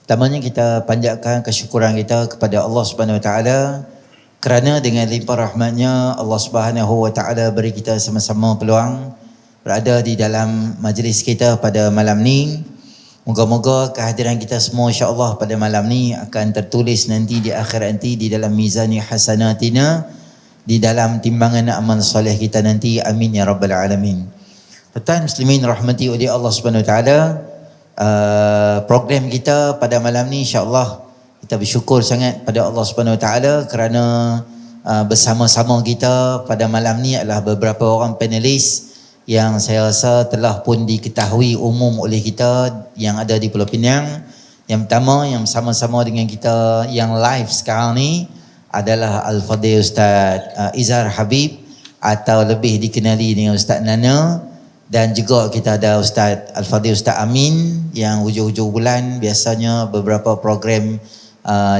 Pertamanya kita panjatkan kesyukuran kita kepada Allah Subhanahu Wa Taala kerana dengan limpah rahmatnya Allah Subhanahu Wa Taala beri kita sama-sama peluang berada di dalam majlis kita pada malam ni. Moga-moga kehadiran kita semua insya-Allah pada malam ni akan tertulis nanti di akhirat nanti di dalam mizani hasanatina, di dalam timbangan amal soleh kita nanti. Amin ya rabbal alamin. Tuan muslimin rahmati oleh Allah Subhanahu Wa Taala, program kita pada malam ni insya-Allah kita bersyukur sangat pada Allah Subhanahu Wa Taala kerana bersama-sama kita pada malam ni adalah beberapa orang panelis yang saya rasa telah pun diketahui umum oleh kita yang ada di Pulau Pinang. Yang pertama yang sama-sama dengan kita yang live sekarang ni adalah Al-Fadhil Ustaz Izhar Habib atau lebih dikenali dengan Ustaz Nana, dan juga kita ada Ustaz Al-Fadhil Ustaz Amin yang hujung-hujung bulan biasanya beberapa program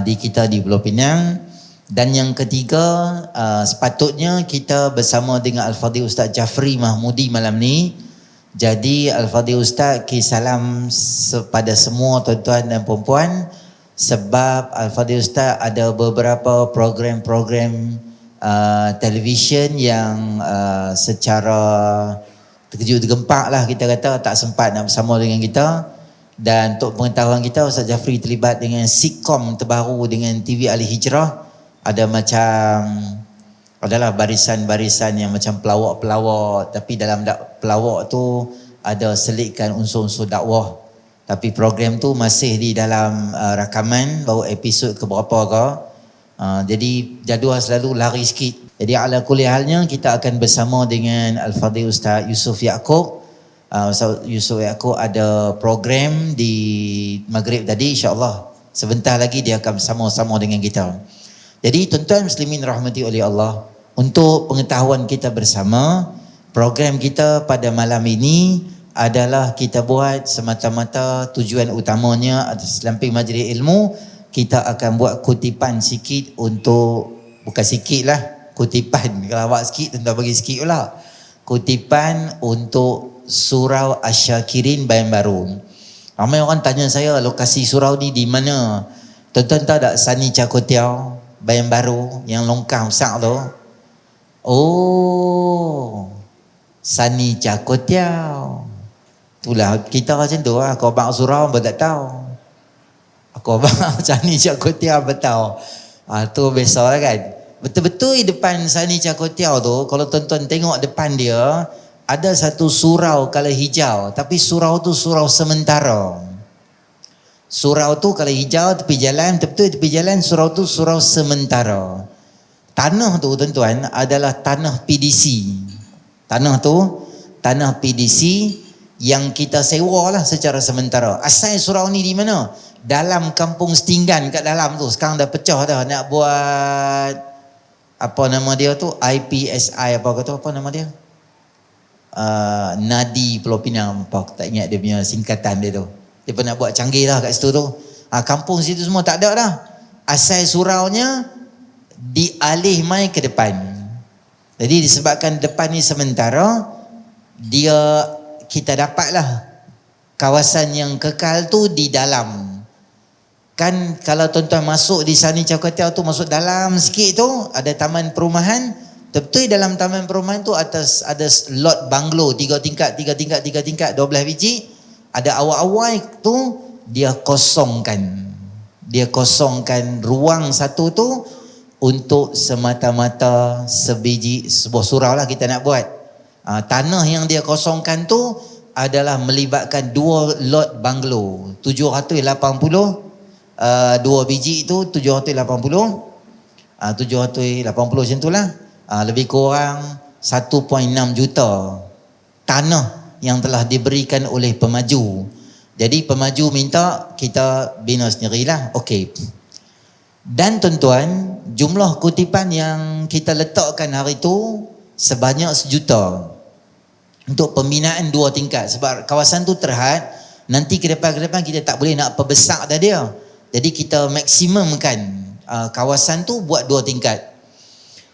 di kita di Pulau Pinang. Dan yang ketiga, sepatutnya kita bersama dengan Al-Fadhil Ustaz Jafri Mahmudi malam ni. Jadi Al-Fadhil Ustaz salam pada semua tuan-tuan dan puan-puan, sebab Al-Fadhil Ustaz ada beberapa program-program televisyen yang secara terkejut tergempak lah kita kata tak sempat nak bersama dengan kita. Dan untuk pengetahuan kita, Ustaz Jafri terlibat dengan sitcom terbaru dengan TV Al Hijrah. Ada macam adalah barisan-barisan yang macam pelawak-pelawak, tapi dalam pelawak tu ada selitkan unsur-unsur dakwah. Tapi program tu masih di dalam rakaman, baru episod ke berapa ke. Jadi jadual selalu lari sikit. Jadi ala kulli halnya kita akan bersama dengan Al-Fadhil Ustaz Yusuf Yaakob. Ustaz Yusuf Yaakob ada program di Maghrib tadi, insya-Allah sebentar lagi dia akan bersama-sama dengan kita. Jadi tuan-tuan muslimin rahmati oleh Allah, untuk pengetahuan kita bersama, program kita pada malam ini adalah kita buat semata-mata tujuan utamanya atas samping majlis ilmu, kita akan buat kutipan sikit untuk, bukan sikit lah, kutipan, kalau awak sikit tuan-tuan bagi sikit pula, kutipan untuk Surau Asyakirin Bayan Baru. Ramai orang tanya saya lokasi surau ni di mana. Tuan-tuan tahu tak Sani Cakotiau Bayan Baru yang longkang besar tu? Oh, Sani Cakotiau. Itulah kita macam tu lah. Kau abang surau pun tak tahu. Aku abang Sani Cakotiau betul. Tu biasa lah kan. Betul-betul di depan Sani Cakotiau tu, kalau tuan-tuan tengok depan dia, ada satu surau kala hijau. Tapi surau tu surau sementara. Surau tu kalau hijau tepi jalan, betul tepi jalan, surau tu surau sementara. Tanah tu tuan-tuan adalah tanah PDC. Tanah tu tanah PDC yang kita sewa lah secara sementara. Asal surau ni di mana? Dalam kampung Setinggan kat dalam tu. Sekarang dah pecah dah nak buat apa nama dia tu? IPSI apa nama dia? Nadi Pulau Pinang, apa tak ingat dia punya singkatan dia tu. Dia pun nak buat canggih lah kat situ tu. Kampung situ semua tak ada dah. Asal suraunya dialih mai ke depan. Jadi disebabkan depan ni sementara, kita dapatlah kawasan yang kekal tu di dalam. Kan kalau tuan-tuan masuk di Sani Cakotiau tu, masuk dalam sikit tu ada taman perumahan. Betul dalam taman perumahan tu atas ada lot banglo 3 tingkat 12 biji. Ada awal-awal tu dia kosongkan ruang satu tu untuk semata-mata sebuah surau lah kita nak buat. Tanah yang dia kosongkan tu adalah melibatkan 2 lot banglo 780, 2 biji tu 780 macam tu lah. Lebih kurang 1.6 juta tanah yang telah diberikan oleh pemaju. Jadi pemaju minta kita bina sendirilah. Okey. Dan tuan-tuan, jumlah kutipan yang kita letakkan hari itu sebanyak 1 juta untuk pembinaan 2 tingkat. Sebab kawasan tu terhad, nanti ke depan kita tak boleh nak perbesar dah dia. Jadi kita maksimumkan kawasan tu buat 2 tingkat.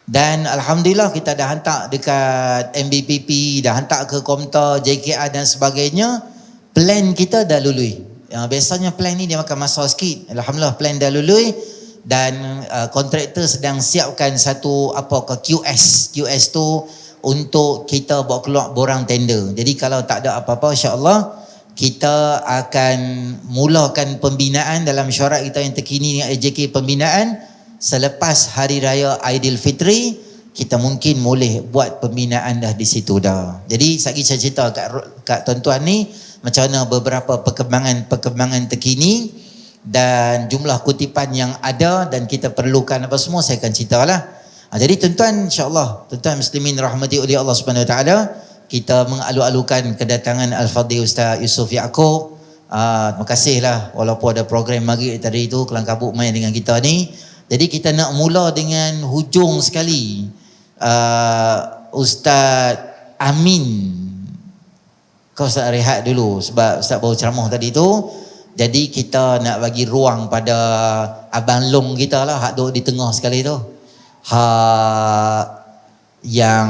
Dan Alhamdulillah kita dah hantar dekat MBPP, dah hantar ke Komta, JKR dan sebagainya. Plan kita dah lulus. Biasanya plan ni dia makan masa sikit. Alhamdulillah plan dah lulus dan kontraktor sedang siapkan satu QS tu untuk kita bawa keluar borang tender. Jadi kalau tak ada apa-apa, insya-Allah kita akan mulakan pembinaan dalam syarat kita yang terkini dengan AJK pembinaan. Selepas Hari Raya Aidilfitri, kita mungkin boleh buat pembinaan dah di situ dah. Jadi saya cerita kat tuan-tuan ni macam mana beberapa perkembangan terkini dan jumlah kutipan yang ada dan kita perlukan apa semua, saya akan ceritalah. Jadi tuan-tuan, insya-Allah tuan-tuan muslimin rahmati oleh Allah Subhanahu Wa Taala, kita mengalu-alukan kedatangan Al-Fadhil Ustaz Yusof Yaakob. Terima kasihlah walaupun ada program maghrib tadi tu kelang kabut main dengan kita ni. Jadi kita nak mula dengan hujung sekali. Ustaz Amin, kau Ustaz rehat dulu sebab Ustaz baru ceramah tadi tu. Jadi kita nak bagi ruang pada Abang Long kita lah, hak duduk di tengah sekali tu. Hak yang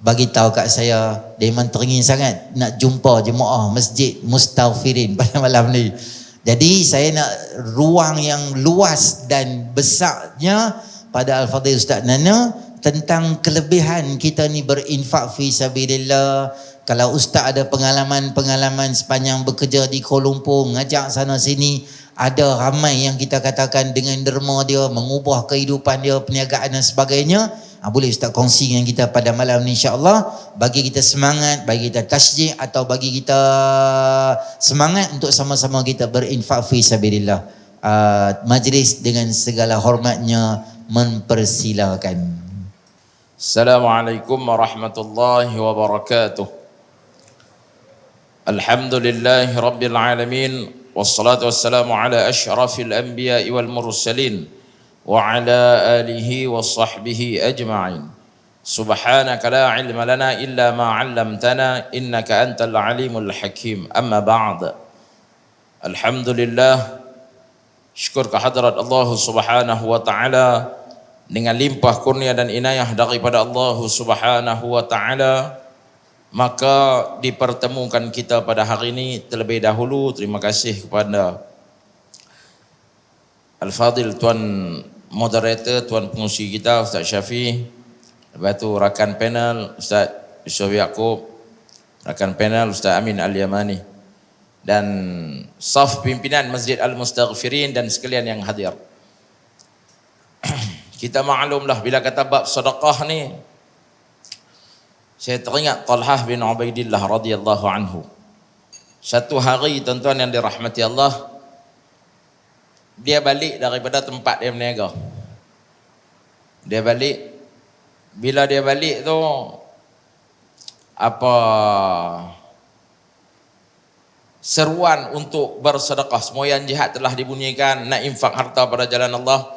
bagi tahu kat saya dia memang teringin sangat nak jumpa jemaah Masjid Mustaghfirin pada malam ni. Jadi saya nak ruang yang luas dan besarnya pada Al-Fadhil Ustaz Nana tentang kelebihan kita ni berinfak fi sabilillah. Kalau Ustaz ada pengalaman-pengalaman sepanjang bekerja di Kuala Lumpur, ngajak sana sini, ada ramai yang kita katakan dengan derma dia mengubah kehidupan dia, perniagaan dan sebagainya. Boleh Ustaz kongsi dengan kita pada malam ni, insya-Allah, bagi kita semangat, bagi kita tasjid atau bagi kita semangat untuk sama-sama kita berinfak fi sabilillah. Majlis dengan segala hormatnya mempersilakan. Assalamualaikum warahmatullahi wabarakatuh. Alhamdulillahi rabbil alamin, wassalatu wassalamu ala asyrafil anbiya'i wal mursalin wa ala alihi wa sahbihi ajma'in. Subhanaka la ilma lana illa ma 'allamtana innaka antal alimul hakim. Amma ba'd. Alhamdulillah, syukur kehadrat Allah Subhanahu wa taala dengan limpah kurnia dan inayah daripada Allah Subhanahu wa taala, maka dipertemukan kita pada hari ini. Terlebih dahulu terima kasih kepada Al-Fadhil Tuan Moderator, Tuan Pengurusi kita Ustaz Syafi, lepas tu rakan panel Ustaz Yusof Yaakob, rakan panel Ustaz Amin Al-Yamani, dan saf pimpinan Masjid Al-Mustaghfirin dan sekalian yang hadir. Kita maklumlah bila kata bab sedekah ni, saya teringat Talhah bin Ubaidillah radhiyallahu anhu. Satu hari tuan-tuan yang dirahmati Allah, dia balik daripada tempat dia berniaga. Dia balik, bila dia balik tu seruan untuk bersedekah, semboyan jihad telah dibunyikan, nak infak harta pada jalan Allah.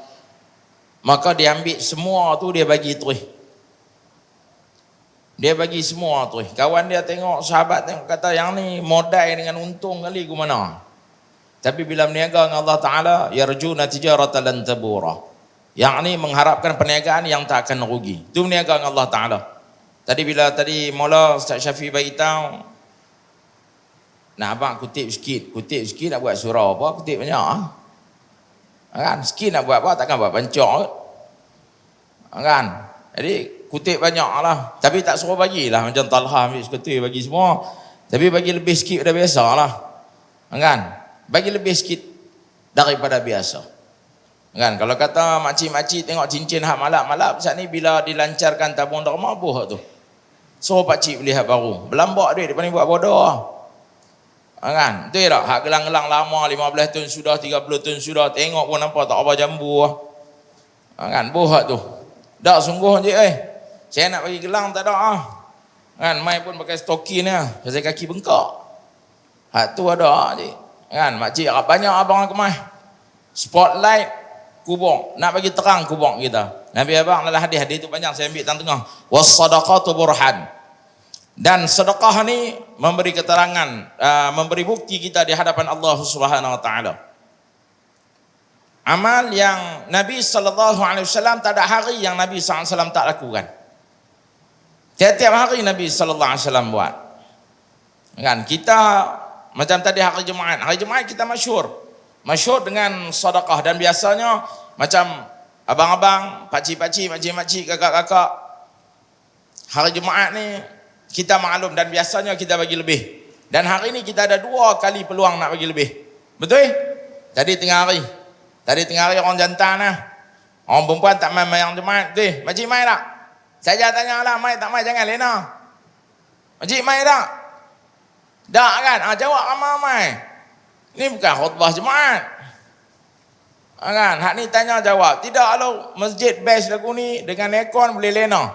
Maka dia ambil semua tu, dia bagi terus. Dia bagi semua terus. Kawan dia tengok, sahabat tengok, kata yang ni modal dengan untung kali ke mana. Tapi bila berniaga dengan Allah Ta'ala, yarjuna tijaratan lan tabura, yang ni mengharapkan perniagaan yang tak akan rugi. Itu berniaga dengan Allah Ta'ala. Tadi mula Ustaz Syafi bagi tahu, nak abang kutip sikit nak buat surau apa, kutip banyak kan, sikit nak buat apa, takkan buat pancok kan. Jadi kutip banyak lah, tapi tak suruh bagilah macam Talha ambil seketul bagi semua, tapi bagi lebih sikit dah biasa lah kan, bagi lebih sikit daripada biasa kan. Kalau kata makcik-makcik tengok cincin hak malap-malap saat ni, bila dilancarkan tabung derma buah tu, suruh pakcik beli hak baru, berlambak duit, dia ni buat bodoh kan. Betul tak? Hak gelang-gelang lama 15 tahun sudah, 30 tahun sudah, tengok pun nampak tak apa jambu kan, buah tu dak sungguh je saya nak bagi gelang tak ada kan, mai pun pakai stokin pasal kaki bengkak, hak tu ada je kan. Makcik banyak abang kemah spotlight kubur, nak bagi terang kubur kita. Nabi abang dalam hadis tu banyak, saya ambil tengah, was sadaqatu burhan, dan sedekah ni memberi keterangan, memberi bukti kita di hadapan Allah Subhanahu wa taala. Amal yang Nabi SAW tak ada hari yang Nabi SAW tak lakukan. Tiap-tiap hari Nabi SAW buat kan. Kita Macam tadi hari Jumaat. Hari Jumaat kita masyhur. Masyhur dengan sedekah dan biasanya macam abang-abang, pakcik-pakcik, makcik-makcik, kakak-kakak. Hari Jumaat ni kita maklum dan biasanya kita bagi lebih. Dan hari ni kita ada 2 kali peluang nak bagi lebih. Betul? Tadi tengah hari. Orang jantan lah. Orang perempuan tak main mayang Jumaat. Betul? Makcik main tak? Saya tanya lah, main tak main jangan lena. Makcik main tak? Tak kan? Jawab ramai-ramai. Ni bukan khutbah Jumaat. Kan? Hak ni tanya jawab. Tidak kalau masjid best lagu ni dengan aircon boleh lena.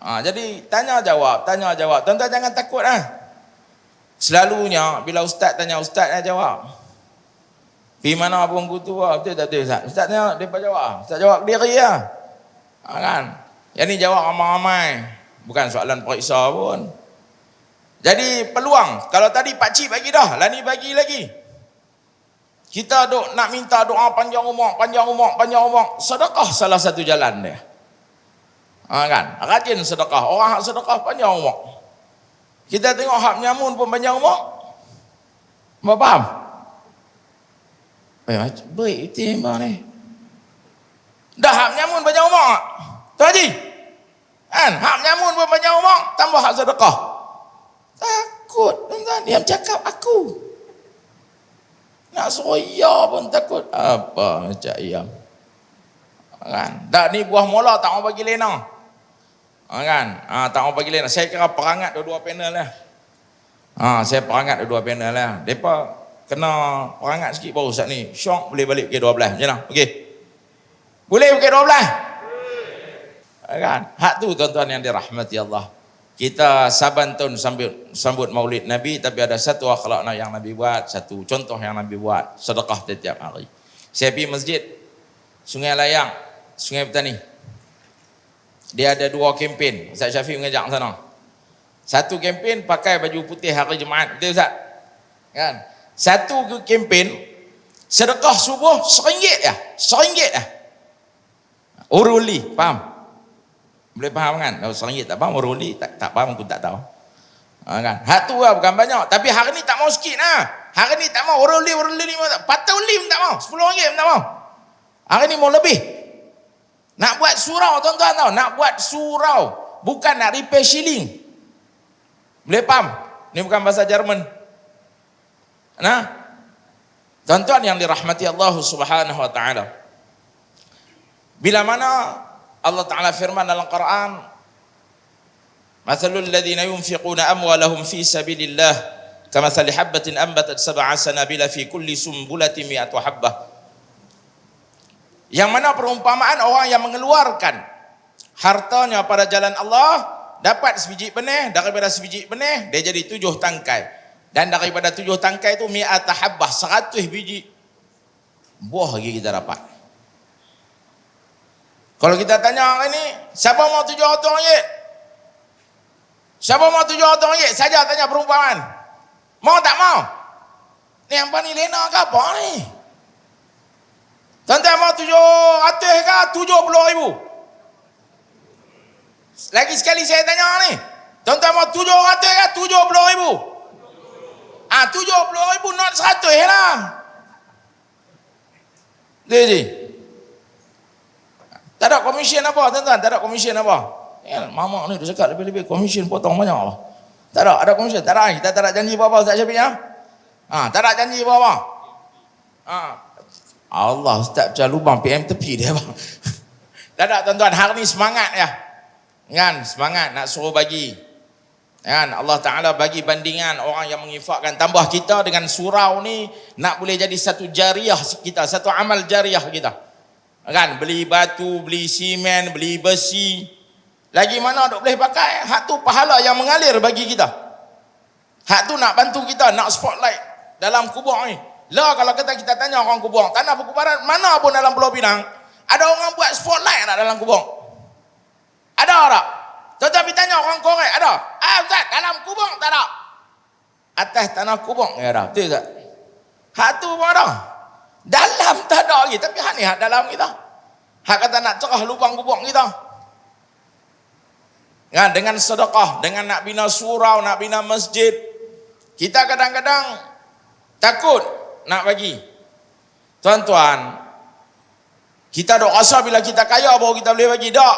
Jadi tanya jawab. Tuan-tuan jangan takut lah. Selalunya bila ustaz tanya, ustaz nak jawab. Pergi mana perempuan tu? Betul tak betul ustaz? Ustaz tanya, dia jawab. Ustaz jawab diri lah. Kan? Yang ni jawab ramai-ramai. Bukan soalan periksa pun. Jadi peluang. Kalau tadi pakcik bagi dah, lah ni bagi lagi. Kita nak minta doa panjang umur. Sedekah salah satu jalan dia. Kan? Rajin sedekah. Orang hak sedekah panjang umur. Kita tengok hak menyamun pun panjang umur. Faham? Baik tema ni. Dah hak menyamun panjang umur. Tuan Haji. Kan? Hak menyamun pun panjang umur, tambah hak sedekah. Takut. Tuan-tuan, dia cakap aku. Nak suruh ya pun takut. Apa macam ayam. Kan? Dah ni buah mola tak mau bagi lena. Kan? Tak mau bagi lena. Saya kira perangat dua-dua panel lah. Saya perangat dua-dua panel lah. Depa kena perangat sikit baru Ustaz ni. Syok boleh balik ke 12. Macam mana? Okey. Boleh ke 12? Kan? Hak tu tuan-tuan yang dirahmati Allah. Kita saban tahun sambut Maulid Nabi, tapi ada satu akhlak yang Nabi buat, satu contoh yang Nabi buat, sedekah setiap hari. Saya pergi masjid Sungai Layang, Sungai Petani. Dia ada 2 kempen. Ustaz Syafiq mengajak sana. Satu kempen pakai baju putih hari Jumaat. Betul Ustaz? Kan? Satu kempen sedekah subuh RM1 ya. RM1 ya. Uruli, faham? Boleh faham kan? Kalau RM1 tak faham, uruli tak faham aku tak tahu. Kan? Hak tu lah bukan banyak. Tapi hari ni tak mau sikit lah. Hari ni tak mau uruli patuli pun tak mau. RM10 pun tak mau. Hari ni mau lebih. Nak buat surau tuan-tuan tahu, nak buat surau, bukan nak repair shilling. Boleh faham? Ni bukan bahasa Jerman. Nah, tuan-tuan yang dirahmati Allah Subhanahu wa taala. Bila mana Allah Taala firman dalam Quran, "Mathalul ladzina yunfiquna amwalahum fi sabilillah kamathali habbatin anbatat sab'a sanabila fi kulli sumbulatin mi'atu habbah." Yang mana perumpamaan orang yang mengeluarkan hartanya pada jalan Allah, dapat sebiji benih, daripada sebiji benih dia jadi 7 tangkai. Dan daripada 7 tangkai itu mi'at habbah, 100 biji buah lagi kita dapat. Kalau kita tanya hari ni, siapa mau RM700? Siapa mau RM700? Saja tanya perumpamaan. Mau tak mau? Ni apa ni lena ke apa ni? Tuan-tuan mau 700 ke 70,000? Lagi sekali saya tanya ni. Tuan-tuan mau 700 ke 70,000? 70,000 not 100 lah. Jadi. Tak ada komisen apa tuan-tuan? Tak ada komisen apa? Ya, mamak ni dia cakap lebih-lebih komisen potong banyak lah. Tak ada komisen. Tak ada. Kita tak ada janji apa-apa Ustaz Syafiq ya? Tak ada janji apa-apa. Allah Ustaz macam lubang PM tepi dia bang. Tak ada tuan-tuan, hari ni semangat ya. Kan, semangat nak suruh bagi. Kan, Allah Ta'ala bagi bandingan orang yang menginfakkan. Tambah kita dengan surau ni, nak boleh jadi satu jariah kita, satu amal jariah kita. Kan, beli batu, beli simen, beli besi. Lagi mana duk boleh pakai, hak tu pahala yang mengalir bagi kita. Hak tu nak bantu kita, nak spotlight dalam kubur ni. Lah kalau kita tanya orang kubur, tanah perkuburan mana pun dalam Pulau Pinang, ada orang buat spotlight tak dalam kubur? Ada tak? Tetapi tanya orang korek, ada? Ustaz, dalam kubur tak ada. Atas tanah kubur ya ada. Betul tak? Hak tu pun ada. Dalam tak ada lagi, tapi hak ni hak dalam kita. Hak kata nak cerah lubang kubur kita. Kan, dengan sedekah, dengan nak bina surau, nak bina masjid, Kita kadang-kadang takut nak bagi. Tuan-tuan, kita dok rasa bila kita kaya baru kita boleh bagi. Tak.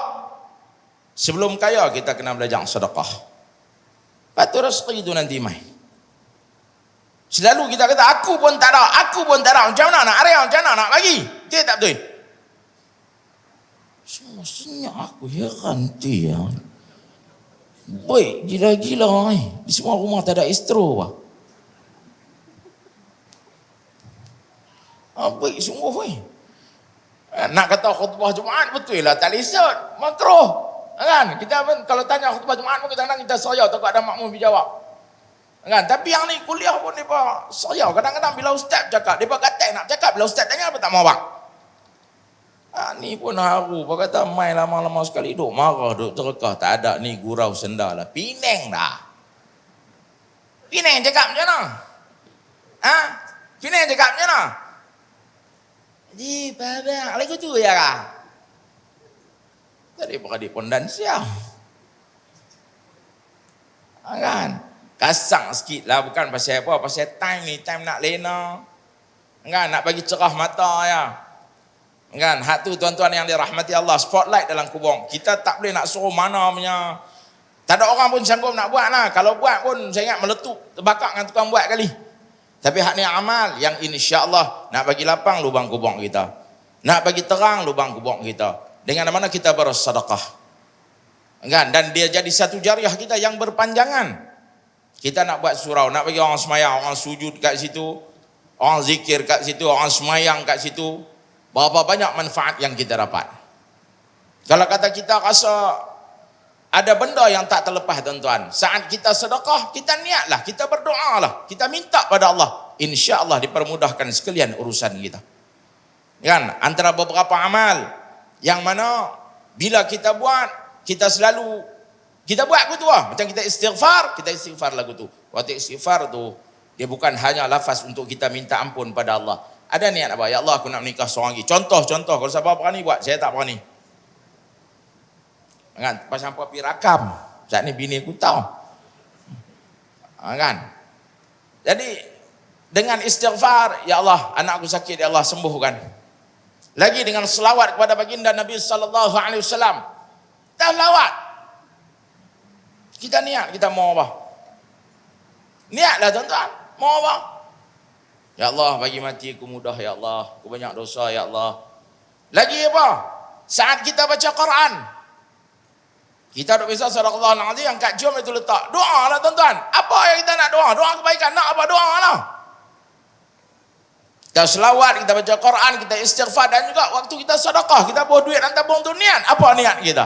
Sebelum kaya kita kena belajar sedekah. Patu rezeki itu nanti mai. Selalu kita kata aku pun tak ada. Macam mana nak arah, macam mana nak bagi? Dia tak betul. Semestinya aku heran dia. Baik gila-gila ni. Di semua rumah tak ada istro bah. Baik sungguh ni. Nak kata khutbah Jumaat betul lah tak lisut. Makruh. Kan? Kita pun kalau tanya khutbah Jumaat pun kadang-kadang kita soya takut ada makmum dijawab. Kan? Tapi yang ni kuliah pun depa soya. Kadang-kadang bila ustaz cakap, depa kata nak cakap bila ustaz tanya apa tak mau bang. Ni pun haru. Dia kata, mai lama-lama sekali duk marah, duk terkah. Tak ada ni gurau senda lah. Pinang dah. Pinang cakap macam mana? Pinang cakap macam mana? Babak. Lagu tu ya kah? Tadi dia pondan siap. Kan? Kasang sikit lah. Bukan pasal apa. Pasal time ni. Time nak lena. Kan? Nak bagi cerah mata ya. Kan, hak tu tuan-tuan yang dirahmati Allah, spotlight dalam kubur. Kita tak boleh nak suruh mana punya. Tak ada orang pun sanggup nak buat lah. Kalau buat pun saya ingat meletup, terbakar dengan tukang buat kali. Tapi hak ni amal yang insya-Allah nak bagi lapang lubang kubur kita. Nak bagi terang lubang kubur kita. Dengan mana kita bersedekah. Kan, dan dia jadi satu jariah kita yang berpanjangan. Kita nak buat surau, nak bagi orang semayang, orang sujud kat situ, orang zikir kat situ, orang semayang kat situ. Berapa banyak manfaat yang kita dapat. Kalau kata kita rasa ada benda yang tak terlepas tuan-tuan. Saat kita sedekah, kita niatlah, kita berdoa lah. Kita minta pada Allah. InsyaAllah dipermudahkan sekalian urusan kita. Kan? Antara beberapa amal yang mana bila kita buat, kita selalu, kita buat lagu tu lah. Macam kita istighfar lagu tu. Waktu istighfar tu, dia bukan hanya lafaz untuk kita minta ampun pada Allah. Ada niat apa? Ya Allah, aku nak menikah seorang lagi. Contoh. Kalau siapa berani buat, saya tak berani. Kan? Pasal apa pergi rakam. Saat ni bini aku tahu. Kan? Jadi, dengan istighfar, ya Allah, anak aku sakit, ya Allah, sembuhkan. Lagi dengan selawat kepada baginda Nabi SAW. Selawat. Kita niat, kita mau apa? Niatlah tuan-tuan. Mau apa? Ya Allah, bagi mati aku mudah, ya Allah. Aku banyak dosa, ya Allah. Lagi apa? Saat kita baca Quran. Kita duk biasa sadaqallahu alazim, angkat jom itu letak. Doa lah tuan-tuan. Apa yang kita nak doa? Doa kebaikan. Nak apa? Doa lah. Kita selawat, kita baca Quran, kita istighfar. Dan juga waktu kita sedekah, kita bawa duit dan tabung tu niat. Apa niat kita?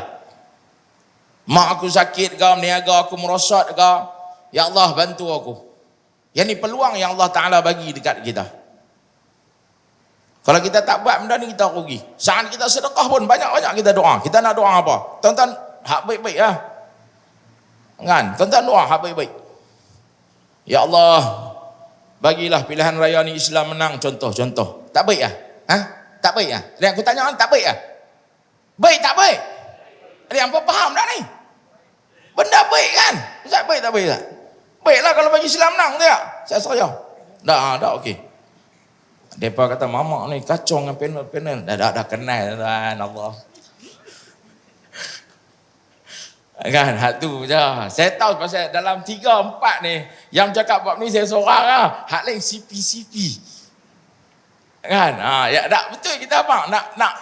Mak aku sakit ke, meniaga aku merosot ke. Ya Allah, bantu aku. Yang ni peluang yang Allah Ta'ala bagi dekat kita. Kalau kita tak buat benda ni, kita rugi. Saat kita sedekah pun banyak-banyak kita doa. Kita nak doa apa? Tuan-tuan, hak baik-baik lah. Kan? Tuan-tuan doa hak baik-baik. Ya Allah, bagilah pilihan raya ni Islam menang. Contoh. Tak baik lah? Tak baik lah? Yang aku tanya, tak baik lah? Baik tak baik? Ada yang faham tak ni? Benda baik kan? Ustaz, baik tak baik tak? Baiklah kalau bagi Islam menang tak? Saya. Dah okey. Mereka kata, mama ni kacau dengan panel. Dah kenal tuan Allah. Kan, hak tu je. Saya tahu pasal dalam 3-4 ni, yang cakap bab ni saya seorang lah. Hak lain CP. Kan, ya tak betul kita abang. Nak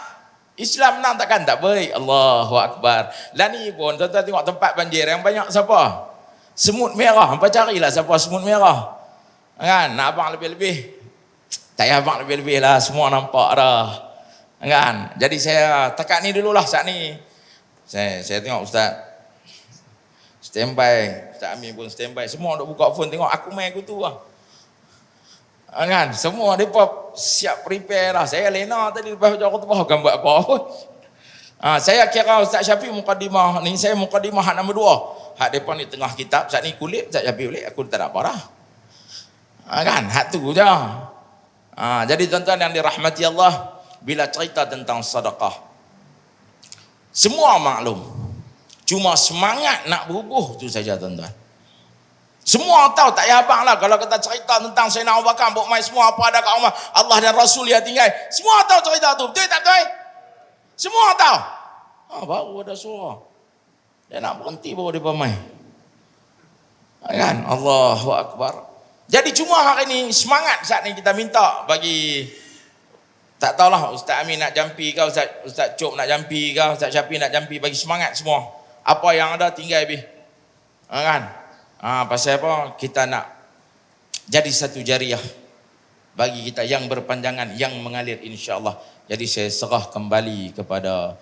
Islam menang takkan tak baik. Allahu Akbar. Lah ni pun, tuan-tuan tengok tempat banjir yang banyak siapa? Semut merah. Hampa carilah siapa semut merah. Kan, nak abang lebih-lebih. Tak payah abang lebih-lebih lah. Semua nampak dah. Kan, jadi saya takat ni dululah saat ni. Saya tengok Ustaz standby. Ustaz Amin pun standby. Semua duk buka phone tengok aku main aku tu lah. Kan, semua mereka siap prepare lah. Saya lena tadi lepas baca khutbah bukan buat apa pun. Saya kira Ustaz Syafiq mukadimah ni, saya mukadimah hak nombor 2. Hak depan ni tengah kitab, saat ni kulit Ustaz Syafiq kulit, aku tak ada apa dah. Kan, hak tu je. Jadi tuan-tuan yang dirahmati Allah, bila cerita tentang sedekah, semua maklum. Cuma semangat nak berubah tu saja tuan-tuan. Semua tahu, tak payah abang lah. Kalau kita cerita tentang Sayyidina Abu Bakar, Buk Mai, semua apa ada kat rumah, Allah dan Rasul yang tinggal. Semua tahu cerita tu. Betul tak betul? Semua tahu. Baru ada suara. Dia nak berhenti baru dia pamai. Kan? Allahu Akbar. Jadi cuma hari ni semangat saat ni kita minta bagi, tak tahulah Ustaz Amin nak jampi ke, Ustaz Cop nak jampi ke, Ustaz Syafi nak jampi, bagi semangat semua. Apa yang ada tinggal habis. Kan? Pasal apa? Kita nak jadi satu jariah bagi kita yang berpanjangan, yang mengalir insya-Allah. Jadi saya serah kembali kepada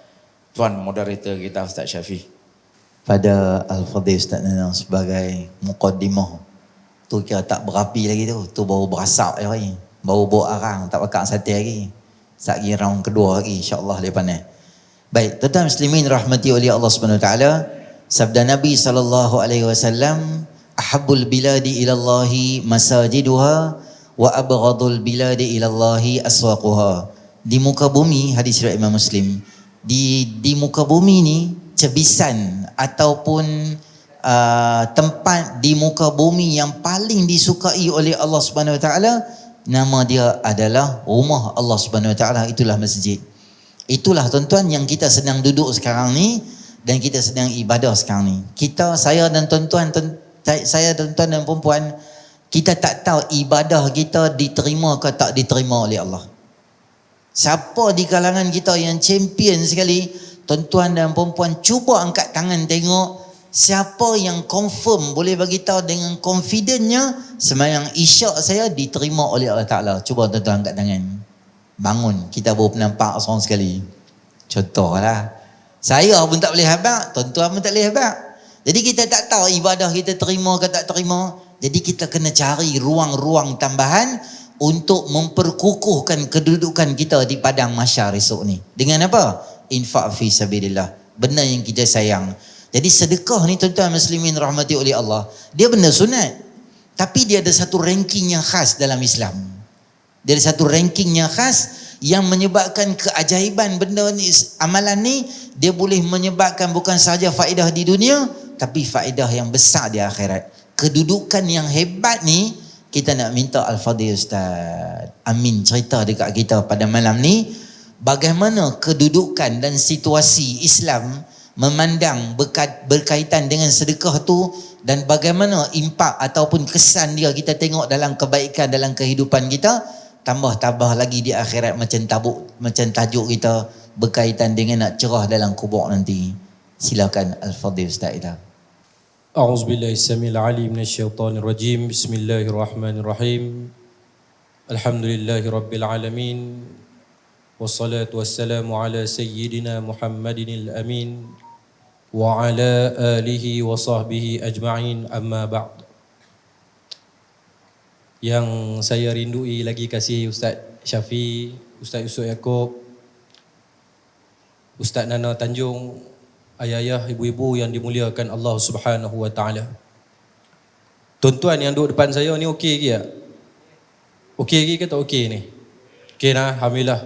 tuan moderator kita Ustaz Syafi. Pada Al-Fadhil Ustaz Nana sebagai muqaddimah. Tu kira tak berapi lagi tu. Tu baru berasap lagi. Baru bawa arang, tak bakar sate lagi. Sagi round kedua lagi insya-Allah lepas ni. Baik, tuan-tuan muslimin rahmati oleh Allah Subhanahu Wa Taala. Sabda Nabi SAW, ahabbul biladi ilallahi masajiduha wa abghadul biladi ilallahi aswaquha. Di muka bumi, hadis riwayat Imam Muslim, di muka bumi ni cebisan ataupun tempat di muka bumi yang paling disukai oleh Allah Subhanahu Wa Taala, nama dia adalah rumah Allah Subhanahu Wa Taala, itulah masjid. Itulah tuan-tuan yang kita sedang duduk sekarang ni dan kita sedang ibadah sekarang ni. Saya dan tuan-tuan dan perempuan, kita tak tahu ibadah kita diterima ke tak diterima oleh Allah. Siapa di kalangan kita yang champion sekali, tuan-tuan dan perempuan, cuba angkat tangan tengok siapa yang confirm boleh bagi tahu dengan confidentnya sembahyang isyak saya diterima oleh Allah Ta'ala. Cuba tuan-tuan angkat tangan. Bangun, kita baru nampak seorang sekali. Contohlah, saya pun tak boleh habaq, tuan-tuan pun tak boleh habaq. Jadi kita tak tahu ibadah kita terima ke tak terima. Jadi kita kena cari ruang-ruang tambahan untuk memperkukuhkan kedudukan kita di padang mahsyar esok ni. Dengan apa? Infak fi sabilillah. Benda yang kita sayang. Jadi sedekah ni tuan-tuan muslimin rahmati oleh Allah, dia benda sunat. Tapi dia ada satu ranking yang khas dalam Islam. Dia ada satu ranking yang khas yang menyebabkan keajaiban benda ni, amalan ni, dia boleh menyebabkan bukan sahaja faedah di dunia, tapi faedah yang besar di akhirat. Kedudukan yang hebat ni, kita nak minta Al-Fadhil Ustaz Amin cerita dekat kita pada malam ni, bagaimana kedudukan dan situasi Islam memandang berkaitan dengan sedekah tu, dan bagaimana impak ataupun kesan dia kita tengok dalam kebaikan dalam kehidupan kita. Tambah-tambah lagi di akhirat macam tajuk kita berkaitan dengan nak cerah dalam kubur nanti. Silakan Al-Fadhil Ustaz kita. A'udzubillahi samil alim minasyaitonir rajim. Bismillahirrahmanirrahim. Alhamdulillahi rabbil alamin. Wassalatu wassalamu ala sayyidina Muhammadinil amin wa ala alihi wa sahbihi ajma'in, amma ba'd. Yang saya rindui lagi kasih Ustaz Syafi, Ustaz Yusuf Yaakob, Ustaz Nana Tanjung, ayah-ayah, ibu-ibu yang dimuliakan Allah Subhanahu Wa Taala. Tuan-tuan yang duduk depan saya ni okey ke tak? Okey ke tak okey ni? Okey lah, alhamdulillah.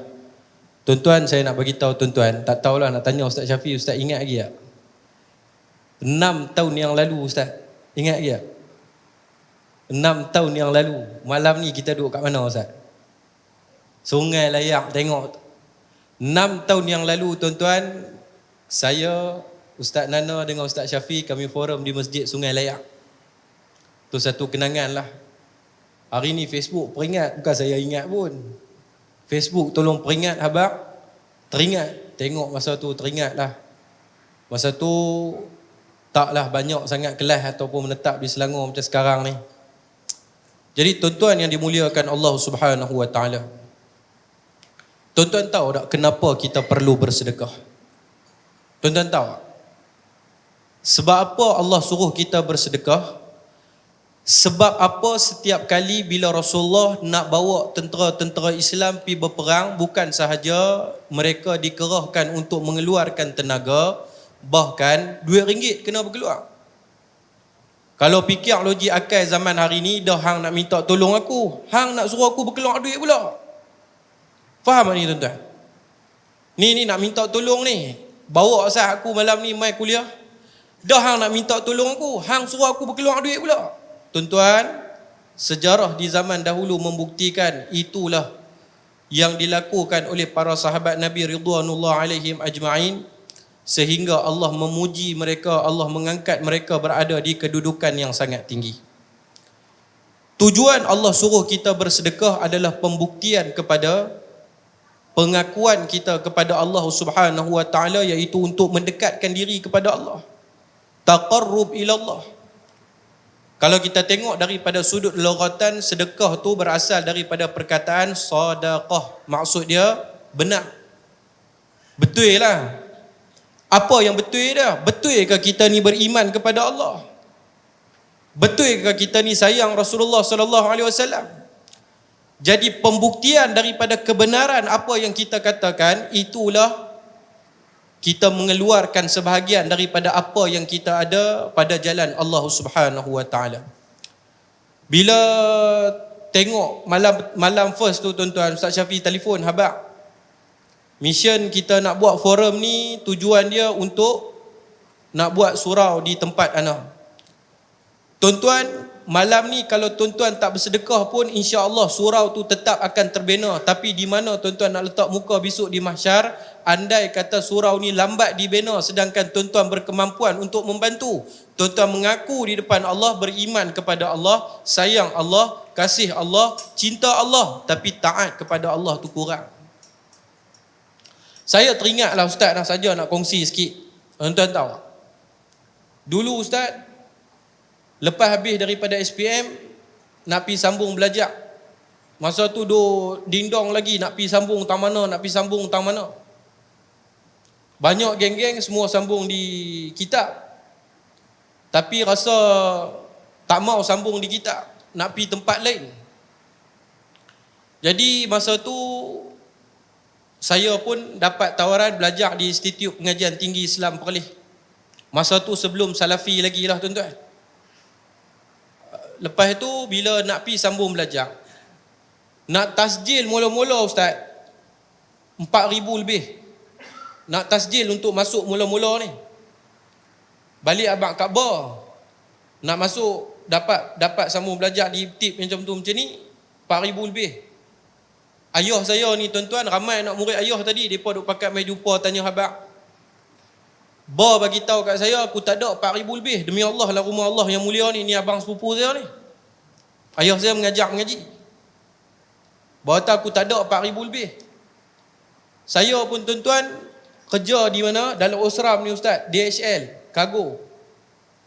Tuan-tuan, saya nak bagi tahu tuan-tuan, tak tahulah nak tanya Ustaz Syafi, Ustaz ingat lagi tak? 6 tahun yang lalu Ustaz, ingat lagi tak? 6 tahun yang lalu, malam ni kita duduk kat mana Ustaz? Sungai Layak, tengok. 6 tahun yang lalu tuan-tuan, saya, Ustaz Nana dengan Ustaz Syafi, kami forum di Masjid Sungai Layak. Itu satu kenangan lah. Hari ni Facebook peringat, bukan saya ingat pun. Facebook tolong peringat habaq, teringat. Tengok masa tu teringat lah. Masa tu taklah banyak sangat kelas ataupun menetap di Selangor macam sekarang ni. Jadi tuan-tuan yang dimuliakan Allah Subhanahu Wa Taala, tuan-tuan tahu tak kenapa kita perlu bersedekah? Tuan-tuan tahu tak? Sebab apa Allah suruh kita bersedekah? Sebab apa setiap kali bila Rasulullah nak bawa tentera-tentera Islam pergi berperang, bukan sahaja mereka dikerahkan untuk mengeluarkan tenaga, bahkan RM2 kena berkeluar. Kalau fikir logik akal zaman hari ni, dah hang nak minta tolong aku, hang nak suruh aku berkeluar duit pula. Faham tak ni tuan-tuan? Ni nak minta tolong ni, bawa asal aku malam ni mai kuliah. Dah hang nak minta tolong aku, hang suruh aku berkeluar duit pula. tuan-tuan, sejarah di zaman dahulu membuktikan itulah yang dilakukan oleh para sahabat Nabi ridwanullah alaihim ajma'in, sehingga Allah memuji mereka, Allah mengangkat mereka berada di kedudukan yang sangat tinggi. Tujuan Allah suruh kita bersedekah adalah pembuktian kepada pengakuan kita kepada Allah Subhanahu wa taala, iaitu untuk mendekatkan diri kepada Allah, taqarrub ila Allah. Kalau kita tengok daripada sudut lughatan, sedekah tu berasal daripada perkataan sadaqah. Maksud dia benar. Betul lah. Apa yang betul dia? Betul ke kita ni beriman kepada Allah? Betul ke kita ni sayang Rasulullah sallallahu alaihi wasallam? Jadi pembuktian daripada kebenaran apa yang kita katakan, itulah kita mengeluarkan sebahagian daripada apa yang kita ada pada jalan Allah Subhanahu wa taala. Bila tengok malam first tu tuan-tuan, Ustaz Syafiq telefon, habaq, mission kita nak buat forum ni, tujuan dia untuk nak buat surau di tempat ana. Tuan-tuan, malam ni kalau tuan-tuan tak bersedekah pun, insya-Allah surau tu tetap akan terbina. Tapi di mana tuan-tuan nak letak muka besok di mahsyar, andai kata surau ni lambat dibina sedangkan tuan-tuan berkemampuan untuk membantu, tuan-tuan mengaku di depan Allah beriman kepada Allah, sayang Allah, kasih Allah, cinta Allah, tapi taat kepada Allah tu kurang. Saya teringatlah Ustaz dah saja nak kongsi sikit. Tuan-tuan tahu, dulu Ustaz lepas habis daripada SPM nak pergi sambung belajar, masa tu dindong lagi nak pergi sambung tang mana, nak pergi sambung tang mana. Banyak geng-geng semua sambung di kitab, tapi rasa tak mau sambung di kitab, nak pergi tempat lain. Jadi masa tu saya pun dapat tawaran belajar di Institut Pengajian Tinggi Islam Perlis. Masa tu sebelum Salafi lagi lah tuan-tuan. Lepas tu bila nak pergi sambung belajar, nak tasjil mula-mula Ustaz 4,000 lebih. Nak tasjil untuk masuk mula-mula ni. Balik abang Kaabah, nak masuk dapat sambung belajar di tip macam tu macam ni 4,000 lebih. Ayah saya ni tuan-tuan, ramai anak murid ayah tadi, depa duk pakat mai jumpa tanya habaq. Ba bagi tahu kat saya, aku tak ada 4,000 lebih. Demi Allah lah, rumah Allah yang mulia ni abang sepupu saya ni. Ayah saya mengajak mengaji. Ba kata aku tak ada 4,000 lebih. Saya pun tuan-tuan kerja di mana? Dalam Osram ni Ustaz, DHL, kargo.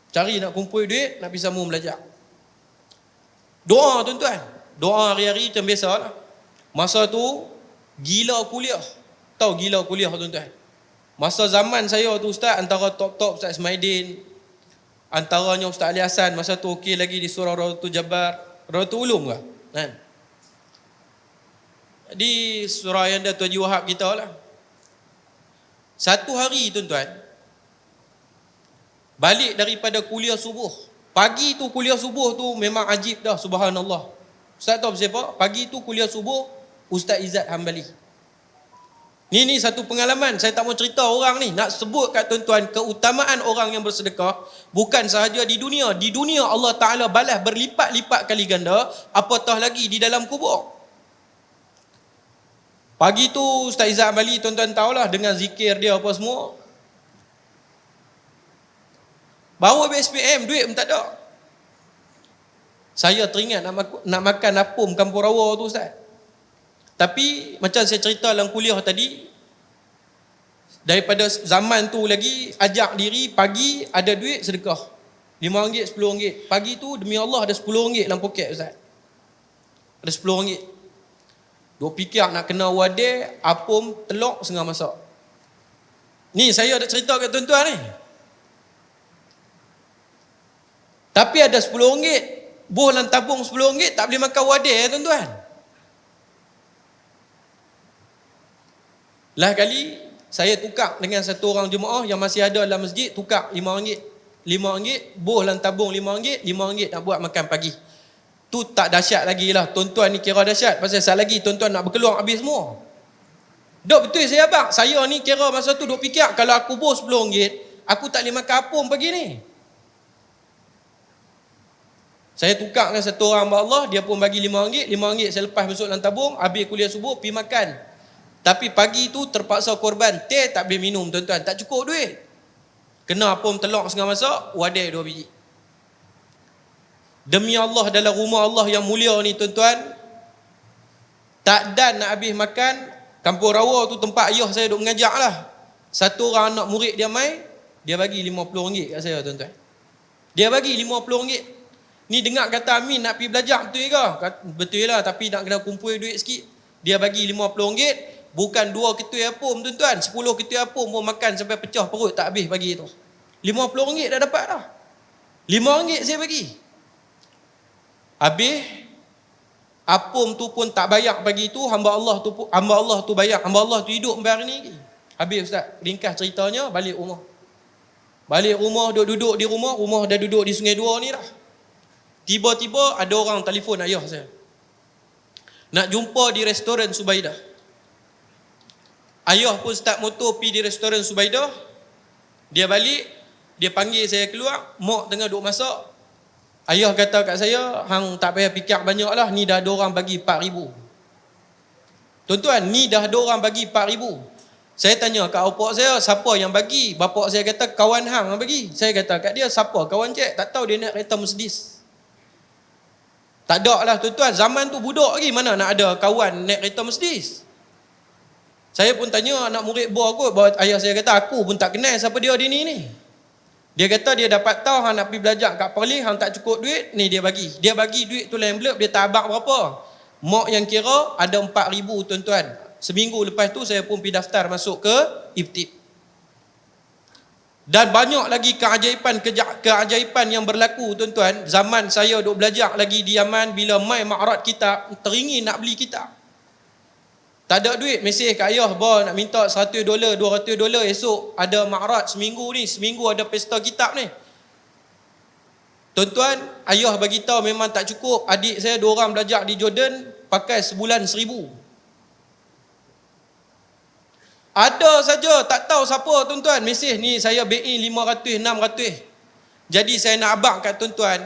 Cari nak kumpul duit, nak pergi sambung belajar. Doa tuan-tuan. Doa hari-hari macam biasa lah. Masa tu gila kuliah. Tahu gila kuliah tuan-tuan. Masa zaman saya tu Ustaz, antara top-top Ustaz Ismaidin, antaranya Ustaz Ali Hassan, masa tu okey lagi di surau Rawdatul Jabbar, Rawdatul Ulum ke? Kan? Di surau yang ada Tuan Haji Wahab kita lah. Satu hari tuan-tuan, balik daripada kuliah subuh. Pagi tu kuliah subuh tu memang ajib dah, subhanallah. Ustaz tahu siapa? Pagi tu kuliah subuh Ustaz Izzat Hambali. Ni satu pengalaman, saya tak mau cerita orang ni, nak sebut kat tuan-tuan keutamaan orang yang bersedekah bukan sahaja di dunia. Di dunia Allah Ta'ala balas berlipat-lipat kali ganda, apatah lagi di dalam kubur. Pagi tu Ustaz Izzat Hambali tuan-tuan tahulah, dengan zikir dia apa semua. Baru BSPM, duit pun tak ada. Saya teringat nak makan apum kampung rawa tu Ustaz. Tapi macam saya cerita dalam kuliah tadi, daripada zaman tu lagi ajak diri pagi ada duit sedekah RM5, RM10. Pagi tu demi Allah ada RM10 dalam poket Ustaz. Ada RM10. Duk fikir nak kena wadah apum telok setengah masak. Ni saya ada cerita kat tuan-tuan ni. Tapi ada RM10, boh dalam tabung RM10 tak boleh makan wadah tuan-tuan. Lah kali saya tukar dengan satu orang jemaah yang masih ada dalam masjid, tukar RM5. RM5, boh dalam tabung RM5, RM5 nak buat makan pagi. Tu tak dahsyat lagi lah. Tuan-tuan ni kira dahsyat, pasal sekali lagi tuan-tuan nak berkeluar habis semua. Dok betul saya abang. Saya ni kira masa tu duk fikir, kalau aku boh RM10, aku tak boleh makan apum pagi ni. Saya tukar dengan satu orang hamba Allah, dia pun bagi RM5, RM5 saya lepas masuk dalam tabung, habis kuliah subuh, pergi makan. Tapi pagi tu terpaksa korban, teh tak boleh minum tuan-tuan, tak cukup duit. Kena apam telur setengah masak, wadai 2 biji. Demi Allah, dalam rumah Allah yang mulia ni tuan-tuan, tak dan nak habis makan, Kampung Rawa tu tempat ayah saya duk mengajar lah. Satu orang anak murid dia mai, dia bagi RM50 kat saya tuan-tuan. Dia bagi RM50. Ni dengar kata Amin nak pergi belajar, betul ke? Betul lah, tapi nak kena kumpul duit sikit. Dia bagi RM50, bukan 2 ketui apum tuan-tuan, 10 ketui apum pun makan sampai pecah perut tak habis bagi tu. RM50 dah dapat dah. RM5 saya bagi. Habis apum tu pun tak bayar pagi tu, hamba Allah tu bayar. Hamba Allah tu hidup sampai hari ni. Habis ustaz, ringkas ceritanya, balik rumah. Balik rumah, duduk di rumah dah duduk di Sungai Dua ni dah. Tiba-tiba ada orang telefon ayah saya. Nak jumpa di restoran Subaidah. Ayah pun start motor pergi di restoran Subaidah. Dia balik, dia panggil saya keluar, mak tengah duk masak. Ayah kata kat saya, hang tak payah fikir banyak lah, ni dah ada orang bagi 4,000. Tuan-tuan, ni dah ada orang bagi 4,000. Saya tanya kat opak saya, siapa yang bagi? Bapak saya kata, kawan hang yang bagi. Saya kata kat dia, siapa kawan cik? Tak tahu dia naik kereta Mercedes. Tak ada lah tuan-tuan, zaman tu budak lagi, mana nak ada kawan naik kereta Mercedes. Saya pun tanya anak murid buah aku, ayah saya kata, aku pun tak kenal siapa dia ni. Dia kata dia dapat tahu hang nak pergi belajar kat Perlis, hang tak cukup duit, ni dia bagi. Dia bagi duit tu dalam envelope, dia tak abang berapa. Mak yang kira ada 4,000 tuan-tuan. Seminggu lepas tu saya pun pergi daftar masuk ke IPTIP. Dan banyak lagi keajaiban yang berlaku tuan-tuan. Zaman saya duk belajar lagi di Yaman, bila mai ma'rad kitab, teringin nak beli kitab. Tak ada duit, mesej kat ayah, nak minta $100, $200 esok ada ma'rad seminggu ada pesta kitab ni. Tuan-tuan, ayah bagi tahu memang tak cukup. Adik saya 2 orang belajar di Jordan, pakai sebulan 1,000. Ada saja, tak tahu siapa tuan-tuan, mesej ni saya BI 500, 600. Jadi saya nak abang kat tuan-tuan,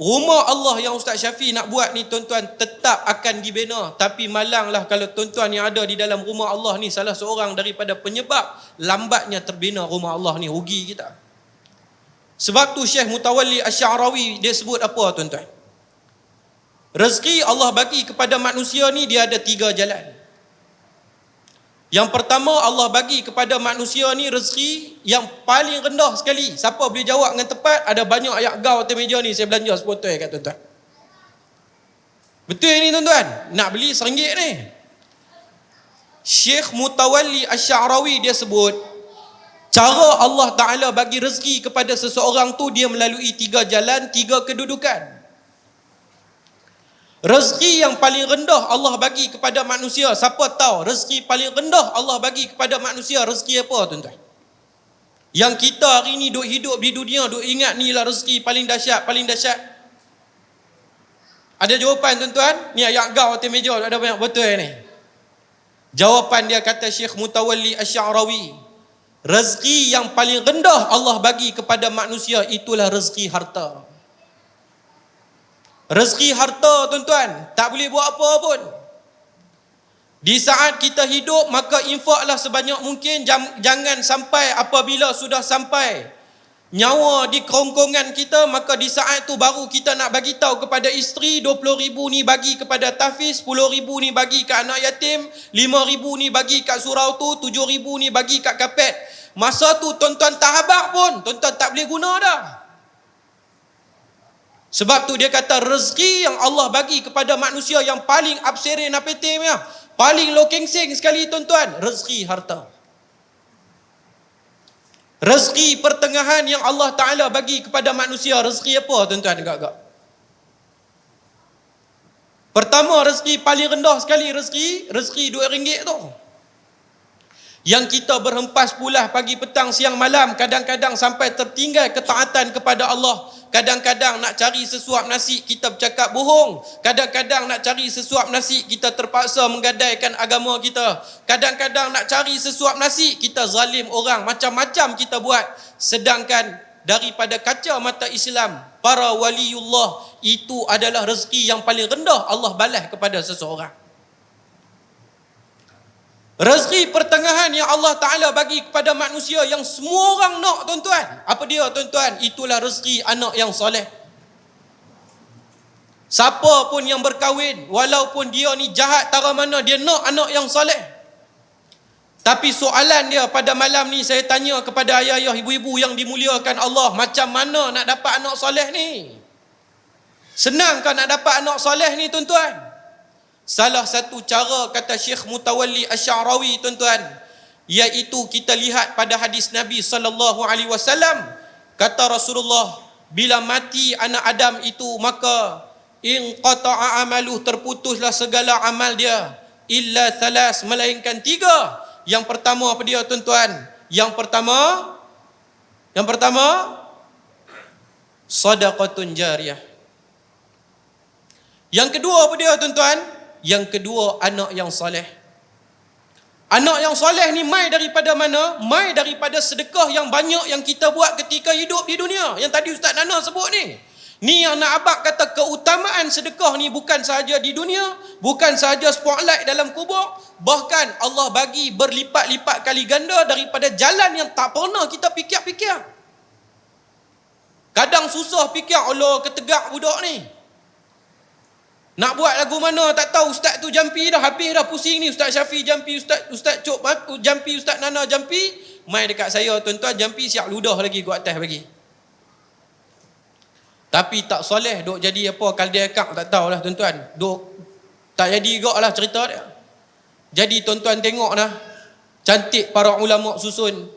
rumah Allah yang Ustaz Syafi nak buat ni tuan-tuan tetap akan dibina. Tapi malanglah kalau tuan-tuan yang ada di dalam rumah Allah ni salah seorang daripada penyebab lambatnya terbina rumah Allah ni, rugi kita. Sebab tu Syekh Mutawalli Asy-Sya'rawi dia sebut apa tuan-tuan? Rezeki Allah bagi kepada manusia ni dia ada 3 jalan. Yang pertama, Allah bagi kepada manusia ni rezeki yang paling rendah sekali. Siapa boleh jawab dengan tepat? Ada banyak ayat gau atas meja ni, saya belanja sepotong kat tuan-tuan. Betul ni tuan-tuan? Nak beli RM1 ni. Syekh Mutawalli Asy-Sya'rawi dia sebut, cara Allah Ta'ala bagi rezeki kepada seseorang tu dia melalui 3 jalan, 3 kedudukan. Rezeki yang paling rendah Allah bagi kepada manusia, siapa tahu rezeki paling rendah Allah bagi kepada manusia rezeki apa tuan-tuan? Yang kita hari ni duk hidup di dunia duk ingat ni lah rezeki paling dahsyat, Ada jawapan tuan-tuan? Ni ayat gau atas meja ada banyak betul ni. Jawapan dia kata Syekh Mutawalli Asy-Sya'rawi, rezeki yang paling rendah Allah bagi kepada manusia itulah rezeki harta. Rezeki harta tuan-tuan, tak boleh buat apa pun. Di saat kita hidup, maka infaklah sebanyak mungkin. Jangan sampai apabila sudah sampai nyawa di kerongkongan kita, maka di saat tu baru kita nak bagi tahu kepada isteri, 20,000 ni bagi kepada tahfiz, 10,000 ni bagi kat anak yatim, 5,000 ni bagi kat surau tu, 7,000 ni bagi kat kapet. Masa tu tuan-tuan tak habaq pun, tuan-tuan tak boleh guna dah. Sebab tu dia kata rezeki yang Allah bagi kepada manusia yang paling absere napetim ya, paling lokengseng sekali tuan-tuan, rezeki harta. Rezeki pertengahan yang Allah Ta'ala bagi kepada manusia, rezeki apa tuan-tuan agak-agak? Pertama, rezeki paling rendah sekali, rezeki RM2 tu. Yang kita berhempas pulah pagi, petang, siang, malam, kadang-kadang sampai tertinggal ketaatan kepada Allah. Kadang-kadang nak cari sesuap nasi, kita bercakap bohong. Kadang-kadang nak cari sesuap nasi, kita terpaksa menggadaikan agama kita. Kadang-kadang nak cari sesuap nasi, kita zalim orang. Macam-macam kita buat. Sedangkan daripada kaca mata Islam para waliullah, itu adalah rezeki yang paling rendah Allah balas kepada seseorang. Rezeki pertengahan yang Allah Ta'ala bagi kepada manusia yang semua orang nak, tuan-tuan. Apa dia, tuan-tuan? Itulah rezeki anak yang soleh. Siapa pun yang berkahwin, walaupun dia ni jahat tara mana, dia nak anak yang soleh. Tapi soalan dia pada malam ni, saya tanya kepada ayah-ayah, ibu-ibu yang dimuliakan Allah, macam mana nak dapat anak soleh ni? Senang kan nak dapat anak soleh ni, tuan-tuan? Salah satu cara, kata Syekh Mutawalli Asy-Sya'rawi, tuan-tuan, iaitu kita lihat pada hadis Nabi SAW. Kata Rasulullah, bila mati anak Adam itu, maka inqata'a amaluh, terputuslah segala amal dia, illa thalas, melainkan 3. Yang pertama apa dia, tuan-tuan? Yang pertama sadaqatun jariyah. Yang kedua apa dia, tuan-tuan? Yang kedua, anak yang soleh. Anak yang soleh ni mai daripada mana? Mai daripada sedekah yang banyak yang kita buat ketika hidup di dunia. Yang tadi Ustaz Nana sebut ni. Ni yang nak abang kata keutamaan sedekah ni bukan sahaja di dunia, bukan sahaja spotlight dalam kubur, bahkan Allah bagi berlipat-lipat kali ganda daripada jalan yang tak pernah kita fikir-fikir. Kadang susah fikir, Allah ketegak budak ni. Nak buat lagu mana tak tahu, ustaz tu jampi dah, habis dah pusing ni, Ustaz Syafi jampi, Ustaz Cok jampi, Ustaz Nana jampi, mai dekat saya, tuan-tuan, jampi siap ludah lagi kat atas bagi. Tapi tak soleh, duk jadi apa kaldia kak tak tahulah, tuan-tuan. Duk tak jadi gak lah cerita dia. Jadi tuan-tuan tengok dah, cantik para ulama susun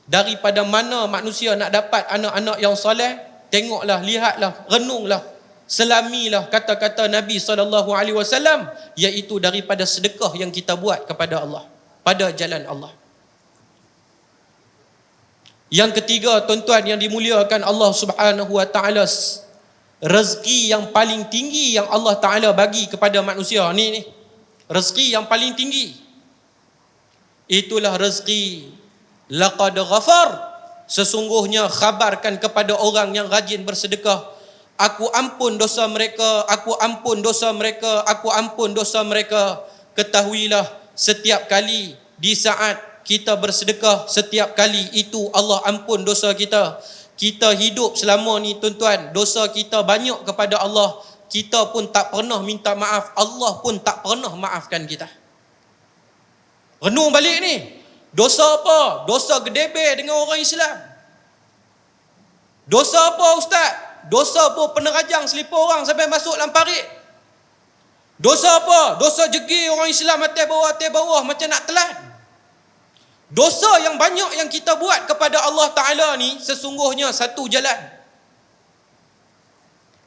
daripada mana manusia nak dapat anak-anak yang soleh. Tengoklah, lihatlah, renunglah, selamilah kata-kata Nabi SAW, iaitu daripada sedekah yang kita buat kepada Allah, pada jalan Allah. Yang ketiga, tuan-tuan yang dimuliakan Allah Subhanahu wa taala, rezeki yang paling tinggi yang Allah Taala bagi kepada manusia ni rezeki yang paling tinggi, itulah rezeki laqad ghafar, sesungguhnya khabarkan kepada orang yang rajin bersedekah, aku ampun dosa mereka, aku ampun dosa mereka, aku ampun dosa mereka. Ketahuilah, setiap kali di saat kita bersedekah, setiap kali itu Allah ampun dosa kita. Kita hidup selama ni, tuan-tuan, dosa kita banyak kepada Allah, kita pun tak pernah minta maaf, Allah pun tak pernah maafkan kita. Renung balik ni, dosa apa? Dosa gedebe dengan orang Islam. Dosa apa, ustaz? Dosa apa penerajang selipar orang sampai masuk dalam parit? Dosa apa? Dosa jegir orang Islam atas bawah macam nak telan. Dosa yang banyak yang kita buat kepada Allah Ta'ala ni sesungguhnya satu jalan,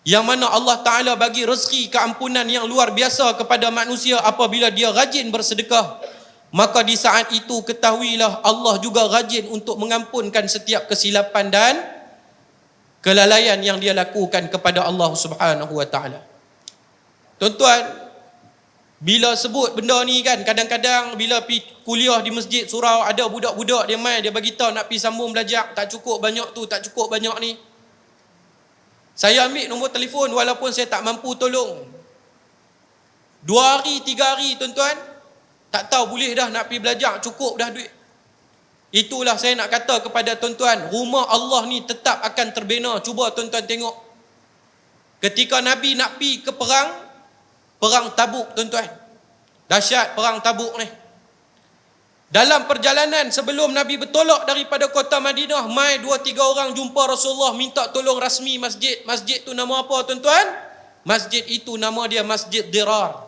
yang mana Allah Ta'ala bagi rezeki keampunan yang luar biasa kepada manusia apabila dia rajin bersedekah. Maka di saat itu ketahuilah, Allah juga rajin untuk mengampunkan setiap kesilapan dan kelalaian yang dia lakukan kepada Allah Subhanahu wa taala. Tuan-tuan, bila sebut benda ni kan, kadang-kadang bila pergi kuliah di masjid surau, ada budak-budak dia mai, dia bagi tahu nak pergi sambung belajar, tak cukup banyak tu, tak cukup banyak ni. Saya ambil nombor telefon walaupun saya tak mampu tolong. 2 hari, 3 hari, tuan-tuan, tak tahu boleh dah nak pergi belajar, cukup dah duit. Itulah saya nak kata kepada tuan-tuan, rumah Allah ni tetap akan terbina. Cuba tuan-tuan tengok, ketika Nabi nak pergi ke perang Tabuk, tuan-tuan, dahsyat perang Tabuk ni. Dalam perjalanan sebelum Nabi bertolak daripada kota Madinah, mai 2-3 orang jumpa Rasulullah, minta tolong rasmi masjid. Masjid tu nama apa, tuan-tuan? Masjid itu nama dia Masjid Dirar.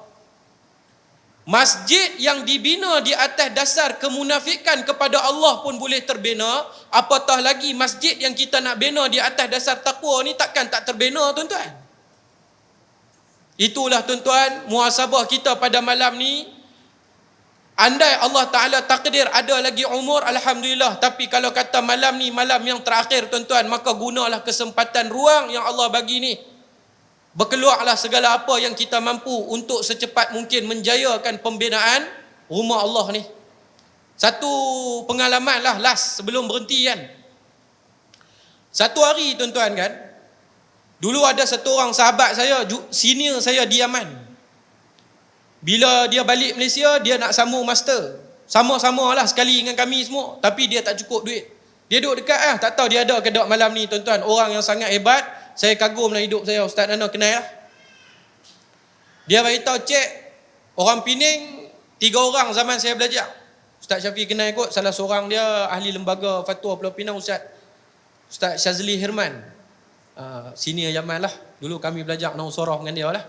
Masjid yang dibina di atas dasar kemunafikan kepada Allah pun boleh terbina, apatah lagi masjid yang kita nak bina di atas dasar takwa ni, takkan tak terbina, tuan-tuan. Itulah, tuan-tuan, muhasabah kita pada malam ni. Andai Allah Ta'ala takdir ada lagi umur, alhamdulillah. Tapi kalau kata malam ni malam yang terakhir, tuan-tuan, maka gunalah kesempatan ruang yang Allah bagi ni. Berkeluarlah segala apa yang kita mampu untuk secepat mungkin menjayakan pembinaan rumah Allah ni. Satu pengalaman lah last sebelum berhenti kan. Satu hari tuan-tuan kan, dulu ada satu orang sahabat saya, senior saya di Yaman. Bila dia balik Malaysia, dia nak sambung master. Sama-sama lah sekali dengan kami semua, tapi dia tak cukup duit. Dia duduk dekat lah, tak tahu dia ada ke tak malam ni tuan-tuan. Orang yang sangat hebat, saya kagum dalam hidup saya. Ustaz Nana kenal lah. Dia beritahu, cik, orang Pening 3 orang zaman saya belajar. Ustaz Syafiq kenal kot, salah seorang dia ahli lembaga fatwa Pulau Pinang, Ustaz Syazli Hirman. Senior Yaman lah. Dulu kami belajar Nausorah dengan dia lah.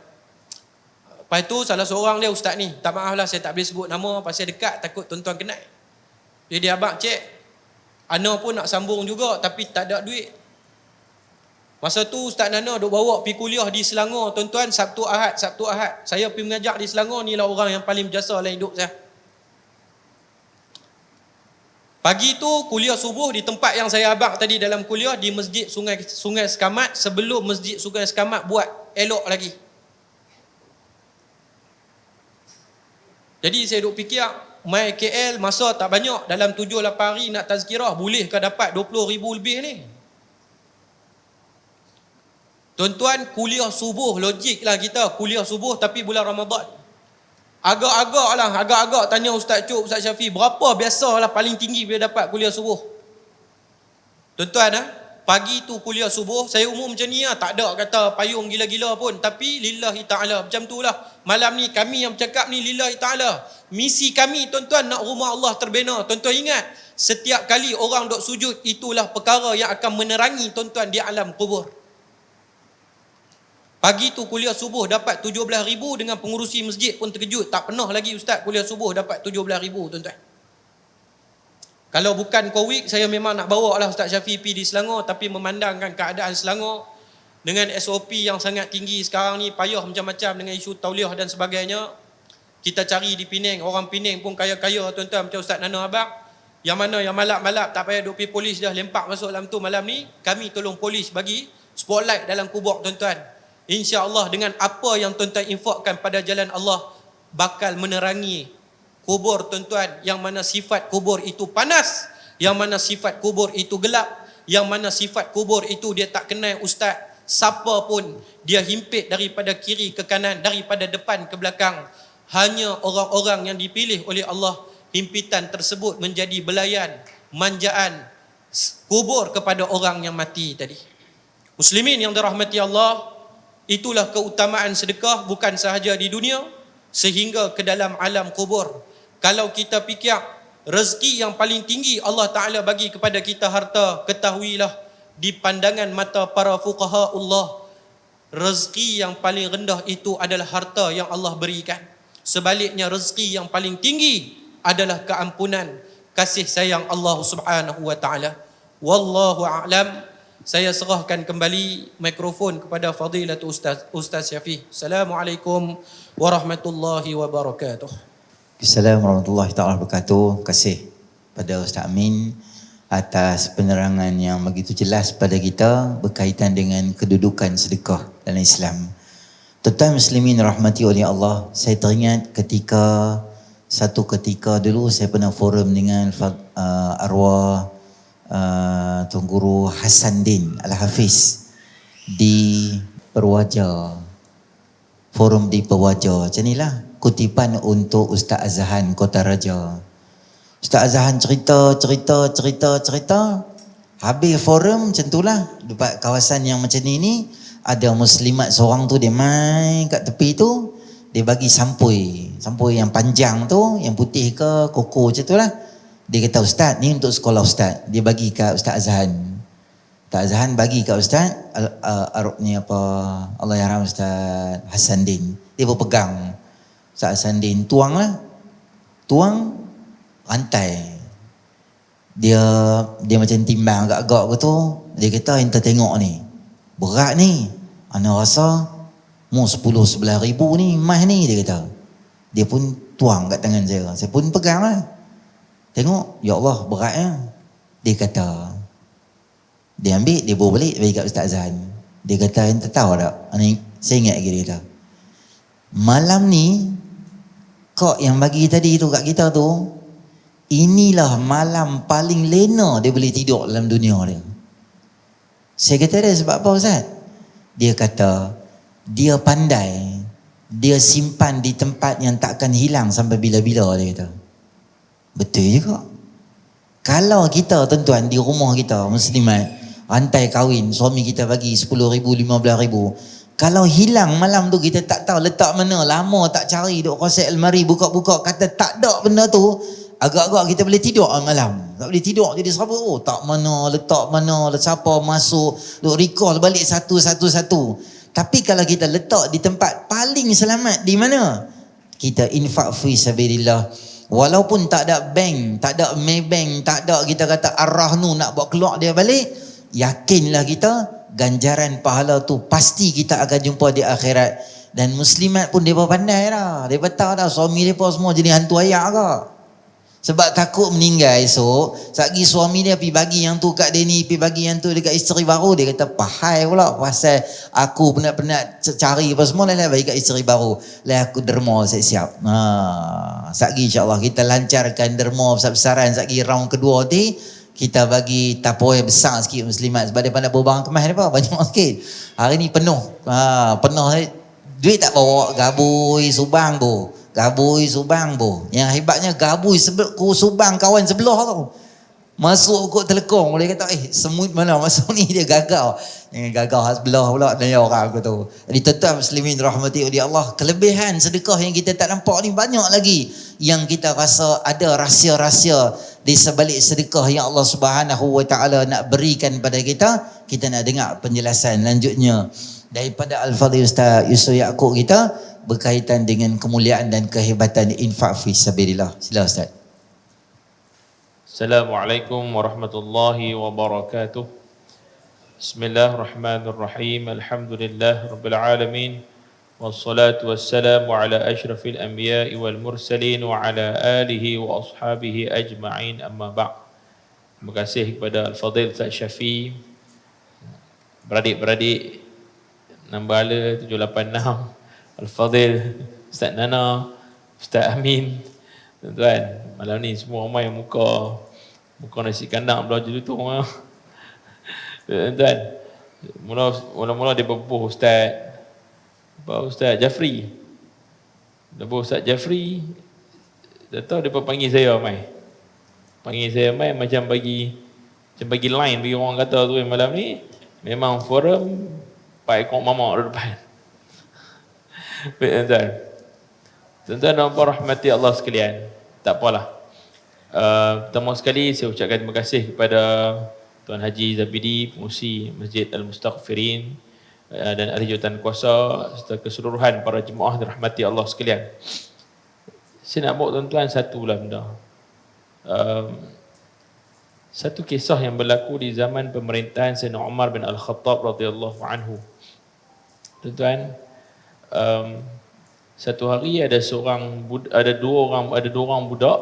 Lepas tu salah seorang dia ustaz ni, tak maaf lah saya tak boleh sebut nama pasal dekat, takut tuan-tuan kenal. Dia abang, cik, Ana pun nak sambung juga tapi tak ada duit. Masa tu Ustaz Nana duk bawa pergi kuliah di Selangor tuan-tuan, Sabtu Ahad. Saya pergi mengajar di Selangor, ni lah orang yang paling berjasa dalam hidup saya. Pagi tu kuliah subuh di tempat yang saya abang tadi dalam kuliah, di masjid Sungai Sekamat. Sebelum masjid Sungai Sekamat buat elok lagi. Jadi saya duk fikir, mai KL masa tak banyak, dalam 7-8 hari nak tazkirah, boleh ke dapat 20,000 lebih ni? Tuan-tuan, kuliah subuh, logik lah kita kuliah subuh tapi bulan Ramadan. Agak-agak tanya Ustaz Cuk, Ustaz Syafiq, berapa biasalah paling tinggi bila dapat kuliah subuh? Tuan-tuan, pagi tu kuliah subuh, saya umum macam ni lah, tak ada kata payung gila-gila pun, tapi lillahi ta'ala, macam tu lah. Malam ni kami yang bercakap ni lillahi ta'ala. Misi kami tuan-tuan nak rumah Allah terbina. Tuan-tuan ingat, setiap kali orang duk sujud, itulah perkara yang akan menerangi tuan-tuan di alam kubur. Pagi tu kuliah subuh dapat 17,000, dengan pengurusi masjid pun terkejut. Tak pernah lagi ustaz kuliah subuh dapat 17,000 tuan-tuan. Kalau bukan COVID, saya memang nak bawa lah Ustaz Syafiq pergi di Selangor, tapi memandangkan keadaan Selangor dengan SOP yang sangat tinggi sekarang ni, payah macam-macam dengan isu tauliah dan sebagainya. Kita cari di Penang, orang Penang pun kaya-kaya tuan-tuan, macam Ustaz Nana abang, yang mana yang malap-malap tak payah duk pergi polis dah lempak masuk dalam tu. Malam ni kami tolong polis bagi spotlight dalam kubur tuan-tuan. InsyaAllah dengan apa yang tuan-tuan infakkan pada jalan Allah, bakal menerangi kubur tuan-tuan, yang mana sifat kubur itu panas, yang mana sifat kubur itu gelap, yang mana sifat kubur itu dia tak kenal ustaz. Siapa pun dia himpit daripada kiri ke kanan, daripada depan ke belakang. Hanya orang-orang yang dipilih oleh Allah, himpitan tersebut menjadi belayan, manjaan kubur kepada orang yang mati tadi. Muslimin yang dirahmati Allah, itulah keutamaan sedekah bukan sahaja di dunia, sehingga ke dalam alam kubur. Kalau kita fikir rezeki yang paling tinggi Allah Ta'ala bagi kepada kita harta, ketahuilah di pandangan mata para fuqahaullah, rezeki yang paling rendah itu adalah harta yang Allah berikan. Sebaliknya rezeki yang paling tinggi adalah keampunan, kasih sayang Allah Subhanahu wa Ta'ala. Wallahu a'lam. Saya serahkan kembali mikrofon kepada Fadilatul Ustaz Syafiq. Assalamualaikum warahmatullahi wabarakatuh. Assalamualaikum warahmatullahi wabarakatuh. Terima kasih pada Ustaz Amin atas penerangan yang begitu jelas pada kita berkaitan dengan kedudukan sedekah dalam Islam. Tuan-tuan muslimin rahmati oleh Allah, saya teringat satu ketika dulu saya pernah forum dengan arwah Tuan Guru Hasan Din Al-Hafiz di Perwaja. Forum di Perwaja. Macam inilah kutipan untuk Ustaz Azhan Kota Raja. Ustaz Azhan cerita. Habis forum macam itulah. Dekat kawasan yang macam ni ada muslimat seorang tu, dia main kat tepi tu, dia bagi sampui yang panjang tu, yang putih ke koko macam tu lah. Dia kata, Ustaz, ni untuk sekolah Ustaz. Dia bagi kat Ustaz Azhan. Ustaz Azhan bagi kat Ustaz Allah yarham Ustaz Hasan Din. Dia berpegang. Ustaz Hasan Din tuang rantai. Dia macam timbang agak-agak gitu. Dia kata, ente tengok ni, berat ni. Ana rasa mu 10-11 ribu ni mah ni, dia kata. Dia pun tuang kat tangan saya. Saya pun pegang lah. Tengok, ya Allah beratnya. Dia kata, dia ambil, dia bawa balik bagi kat Ustaz Azhan. Dia kata, ente tahu tak? Saya ingat lagi dia kata, malam ni kok yang bagi tadi tu kat kita tu, inilah malam paling lena dia boleh tidur dalam dunia dia. Saya kata dia sebab apa Ustaz? Dia kata dia pandai, dia simpan di tempat yang takkan hilang sampai bila-bila, dia kata. Betul juga. Kalau kita tuan-tuan di rumah kita muslimat, rantai kahwin, suami kita bagi 10,000, 15,000, kalau hilang malam tu kita tak tahu letak mana, lama tak cari, duk kosek almari, buka-buka, kata tak ada benda tu, agak-agak kita boleh tidur malam. Tak boleh tidur, jadi seraba, oh tak mana, letak mana, siapa masuk, duk recall balik satu-satu. Tapi kalau kita letak di tempat paling selamat, di mana? Kita infak fi sabilillah. Walaupun tak ada bank, tak ada Maybank, tak ada kita kata Ar-Rahnu nak buat keluar dia balik, yakinlah kita ganjaran pahala tu pasti kita akan jumpa di akhirat. Dan muslimat pun mereka pandai dah. Mereka tahu dah suami mereka semua jenis hantu ayak ke. Sebab takut meninggal esok, satgi suami dia pergi bagi yang tu kat dia ni, pergi bagi yang tu dekat isteri baru, dia kata pahai pula pasal aku penat-penat cari apa semua, lah bagi kat isteri baru. Lah aku derma siap-siap. Satgi insya-Allah kita lancarkan derma besar-besaran, satgi round kedua ni kita bagi tapoy besar sikit muslimat sebab dia pandai bawa barang kemas depa banyak sikit. Hari ni penuh. Penuh duit tak bawa, gabui subang bu. Gabui subang bu. Yang hebatnya gabui subang kawan sebelah tu. Masuk kot telekong, dia kata semut mana masuk ni, dia gagal. Yang gagal sebelah pula dia orang aku tu. Jadi tuan muslimin rahmati oleh Allah, kelebihan sedekah yang kita tak nampak ni banyak lagi yang kita rasa ada rahsia-rahsia di sebalik sedekah yang Allah Subhanahu wa taala nak berikan pada kita. Kita nak dengar penjelasan lanjutnya daripada Al-Fadhil Ustaz Yusuf Yaakob kita berkaitan dengan kemuliaan dan kehebatan infak fi sabilillah. Sila Ustaz. Assalamualaikum warahmatullahi wabarakatuh. Bismillahirrahmanirrahim. Alhamdulillah rabbil alamin. Wassalatu wassalamu ala asyrafil anbiya'i wal mursalin wa ala alihi wa ashabihi ajma'in, amma ba'd. Terima kasih kepada Al-Fadhil Ustaz Syafi, beradik-beradik Nambala 786, Al-Fadhil Ustaz Nana, Ustaz Amin. Tuan-tuan, malam ni semua ramai muka nasi kandang belah je tu. Tuan-tuan, mula-mula dia berbuh Ustaz Jafri. Berbuh Ustaz Jafri. Tak tahu dia panggil saya mai. Macam bagi line bagi orang kata tu malam ni memang forum Pak Ekor Mamak di depan. Tuan-tuan dan puan rahmati Allah sekalian, tak apalah. Pertama sekali saya ucapkan terima kasih kepada Tuan Haji Zabidi, pengurusi Masjid Al-Mustaghfirin, dan ahli jawatan kuasa serta keseluruhan para jemaah dirahmati Allah sekalian. Saya nak bawa tuan-tuan satu benda. Satu kisah yang berlaku di zaman pemerintahan Sayyidina Umar bin Al-Khattab radhiyallahu anhu. Tuan-tuan, satu hari ada dua orang budak,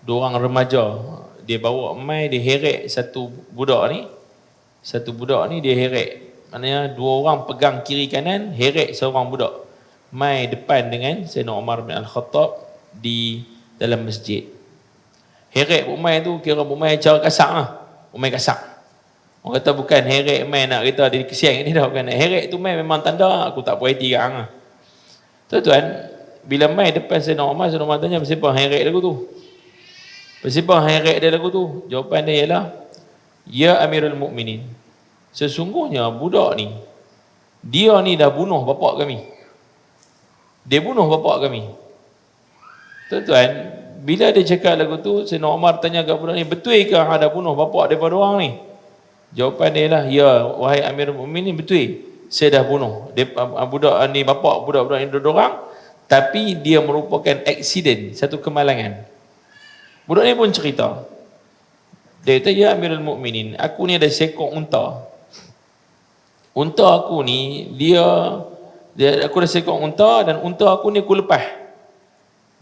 dua orang remaja. Dia bawa mai, dia heret satu budak ni dia heret. Maknanya dua orang pegang kiri kanan, heret seorang budak. Mai depan dengan Sayyidina Umar bin Al-Khattab di dalam masjid. Heret umai tu kira umai cara kasar lah. Umai kasar. Orang kata bukan heret mai nak kita dia kesian ni dah, bukan. Heret tu mai memang tanda aku tak puas hati kat hang lah. Tuan-tuan, bila mai depan Sayyidina Umar tanya siapa heret lagu tu? Siapa heret dia lagu tu? Jawapan dia ialah, ya Amirul Mukminin, sesungguhnya budak ni, dia ni dah bunuh bapak kami. Dia bunuh bapak kami. Tuan-tuan, bila dia cakap lagu tu, Sayyidina Umar tanya kat budak ni, betul ke ada bunuh bapak daripada orang ni? Jawapan dia ialah, ya wahai Amirul Mukminin, betul. Saya dah bunuh budak ni, bapak budak-budak ni dua orang, tapi dia merupakan aksiden, satu kemalangan. Budak ni pun cerita. Dia kata, ya Amirul Mukminin, aku ni ada seekor unta. Unta aku ni, aku ada seekor unta, dan unta aku ni aku lepas.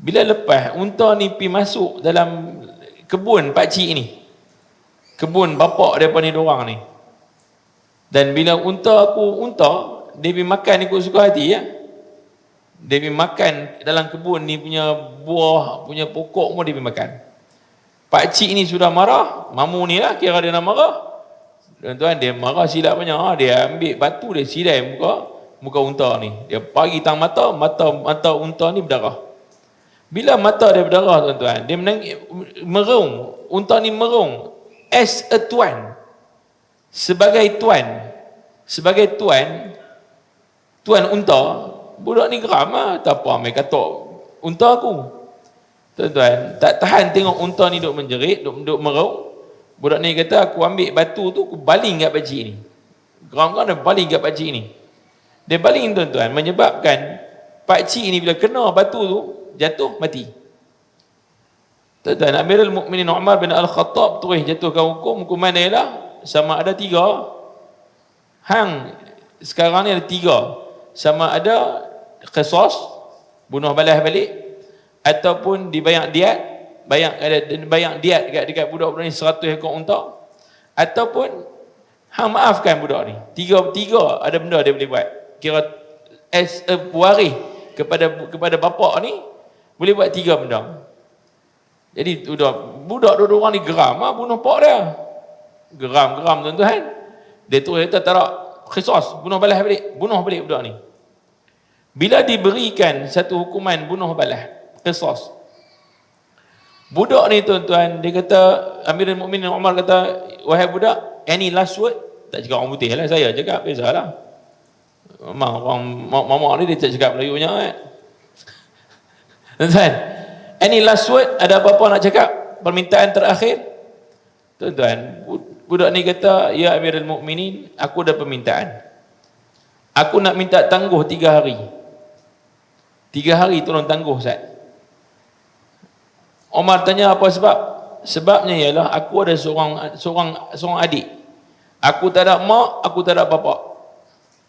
Bila lepas, unta ni pergi masuk dalam kebun pakcik ni. Kebun bapak daripada ni dorang ni. Dan bila unta, dia pergi makan ikut suka hati ya. Dia pergi makan dalam kebun ni punya buah, punya pokok semua dia pergi makan. Pakcik ni sudah marah, mamu ni lah kira dia nak marah. Tuan-tuan, dia marah silap banyak. Dia ambil batu, dia sidai muka unta ni. Dia bagi tang mata unta ni berdarah. Bila mata dia berdarah, tuan-tuan, dia merung. Unta ni merung. As a tuan. Sebagai tuan unta, budak ni geram lah. Tak apa, mereka katok unta aku. Tuan-tuan, tak tahan tengok unta ni duk menjerit, duk merung. Budak ni kata, aku ambil batu tu, aku baling kat pakcik ni. Geram-geram dia baling kat pakcik ni. Dia baling, tuan-tuan, menyebabkan pakcik ni bila kena batu tu, jatuh, mati. Tuan-tuan, Amirul Mukminin Umar bin Al-Khattab terus jatuhkan hukuman dia ialah sama ada 3. Sekarang ni ada 3. Sama ada qisas, bunuh balas balik, ataupun dibayar diat, bayar diat dekat budak-budak ni 100 ekor unta, ataupun hang maafkan budak ni. Tiga ada benda dia boleh buat. Kira as a waris kepada bapak ni boleh buat 3 benda. Jadi budak dua orang ni geram bunuh pak dia. Geram tuan-tuan. Dia tu kata tak qisas, bunuh balas balik, bunuh balik budak ni. Bila diberikan satu hukuman bunuh balas, qisas, budak ni tuan-tuan, dia kata, Amirul Mukminin Umar kata, wahai budak, any last word? Tak cakap orang putih lah, saya cakap, biasalah. Memang orang mamak ni dia tak cakap Melayu banyak kan. Tuan-tuan, any last word? Ada apa-apa nak cakap? Permintaan terakhir? Tuan-tuan, budak ni kata, ya Amirul Mukminin, aku ada permintaan. Aku nak minta tangguh 3 hari. 3 hari tolong tangguh, Ustaz. Omar tanya apa sebab? Sebabnya ialah aku ada seorang adik. Aku tak ada mak, aku tak ada bapa.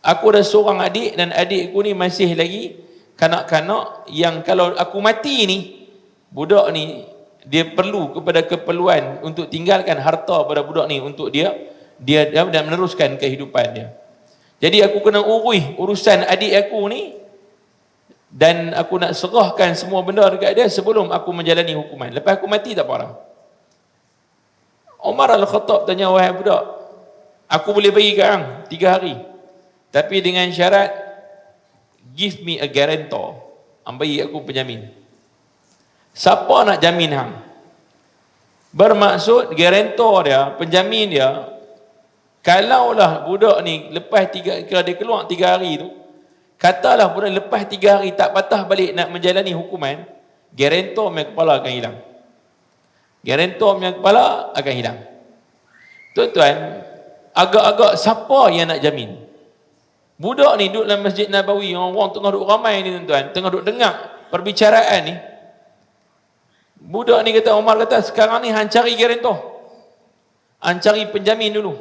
Aku ada seorang adik dan adikku ni masih lagi kanak-kanak yang kalau aku mati ni, budak ni dia perlu kepada keperluan untuk tinggalkan harta pada budak ni untuk dia meneruskan kehidupan dia. Jadi aku kena urusan adik aku ni, dan aku nak serahkan semua benda dekat dia sebelum aku menjalani hukuman. Lepas aku mati tak apa dah. Umar Al-Khattab tanya, wahai budak, aku boleh bagi kat hang 3 hari, tapi dengan syarat, give me a guarantor. Bagi aku penjamin. Siapa nak jamin hang? Bermaksud guarantor dia, penjamin dia, kalaulah budak ni lepas dia keluar 3 hari tu, katalah budak lepas 3 hari tak patah balik nak menjalani hukuman, guarantor punya kepala akan hilang. Guarantor punya kepala akan hilang. Tuan-tuan, agak-agak siapa yang nak jamin? Budak ni duduk dalam Masjid Nabawi, orang tengah duduk ramai ni tuan-tuan, tengah duduk dengar perbicaraan ni. Budak ni kata, Umar kata, sekarang ni hang cari guarantor. Hang cari penjamin dulu.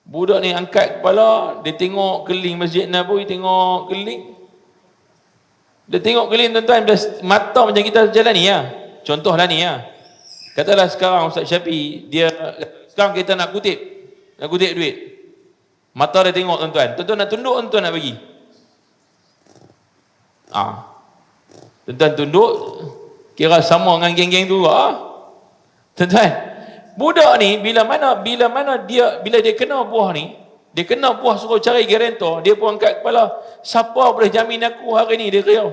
Budak ni angkat kepala, dia tengok keliling Masjid Nabawi, tengok keliling. Dia tengok keliling tuan-tuan, mata macam kita jalan ni ya. Contohlah ni ya. Katalah sekarang Ustaz Syafi, sekarang kita nak kutip duit. Mata dia tengok tuan-tuan. Tuan-tuan nak tunduk, tuan-tuan nak bagi. Tuan-tuan tunduk, kira sama dengan geng-geng tu tuan-tuan. Budak ni bila mana dia kena buah ni, dia kena buah suruh cari guarantor, dia pun angkat kepala, siapa boleh jamin aku hari ni? Dia riau.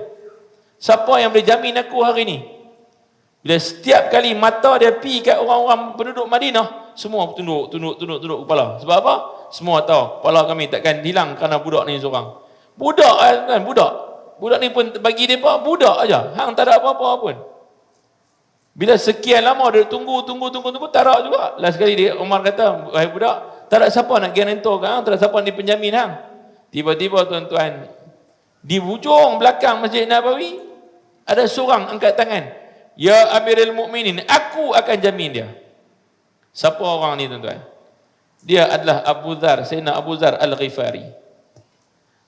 Siapa yang boleh jamin aku hari ni? Bila setiap kali mata dia pi kat orang-orang penduduk Madinah, semua tunduk kepala. Sebab apa? Semua tahu kepala kami takkan hilang kerana budak ni seorang. Budak kan, budak ni pun bagi depa budak aja. Hang tak ada apa-apa pun. Bila sekian lama dia tunggu, tak ada juga. Last sekali dia, Umar kata, wahai budak, tak ada siapa nak guarantor kan, tak ada siapa nak penjamin hang. Tiba-tiba tuan-tuan, di hujung belakang Masjid Nabawi, ada seorang angkat tangan. Ya Amirul Mukminin, aku akan jamin dia. Siapa orang ni tuan-tuan? Dia adalah Sayyidina Abu Dzar Al-Ghifari.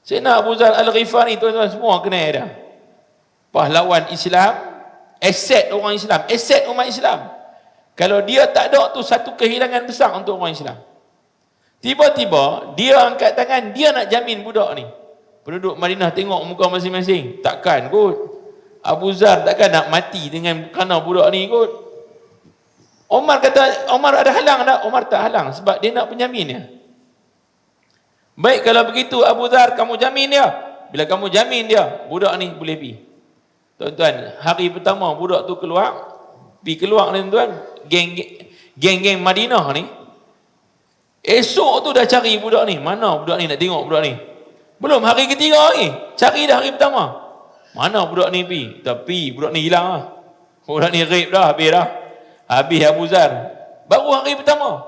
Sayyidina Abu Dzar Al-Ghifari, tuan-tuan semua kenal dia. Pahlawan Islam, aset orang Islam, aset umat Islam. Kalau dia tak ada tu satu kehilangan besar untuk orang Islam. Tiba-tiba dia angkat tangan, dia nak jamin budak ni. Penduduk Madinah tengok muka masing-masing, takkan kot Abu Dzar takkan nak mati dengan kerana budak ni kot. Omar kata, Omar ada halang tak? Omar tak halang sebab dia nak penjamin dia. Baik kalau begitu Abu Dhar, kamu jamin dia. Bila kamu jamin dia, budak ni boleh pergi. Tuan-tuan, hari pertama budak tu keluar ni tuan, geng-geng Madinah ni. Esok tu dah cari budak ni. Mana budak ni, nak tengok budak ni. Belum hari ketiga lagi, cari dah hari pertama. Mana budak ni pergi? Tapi budak ni hilang lah. Budak ni rape dah, habis dah. Habis Abu Zar. Baru hari pertama.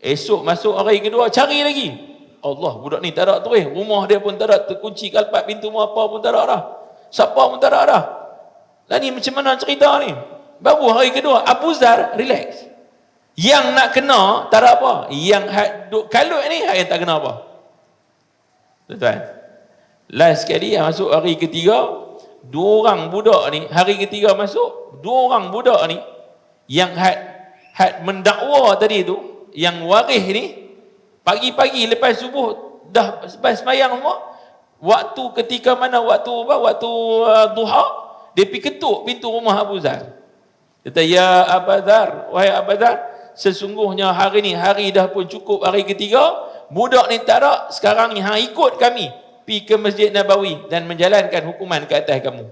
Esok masuk hari kedua, cari lagi. Allah, budak ni tak ada tu rumah dia pun tak ada, terkunci kalpat pintu apa pun tak ada dah. Siapa pun tak ada dah. Lah ni macam mana cerita ni? Baru hari kedua, Abu Zar relax. Yang nak kena tak ada apa. Yang duk kalut ni yang tak kena apa. Tuan-tuan. Last sekali masuk hari ketiga, 2 orang budak ni, hari ketiga masuk, 2 orang budak ni yang had mendakwa tadi tu, yang waris ni, pagi-pagi lepas subuh dah lepas sembahyang semua, waktu ketika mana waktu duha, dia pergi ketuk pintu rumah Abu Zar. Kata, ya Abu Zar, wahai Abu Zar, sesungguhnya hari ni hari dah pun cukup hari ketiga, budak ni tak ada, sekarang ni hang ikut kami pergi ke Masjid Nabawi dan menjalankan hukuman ke atas kamu.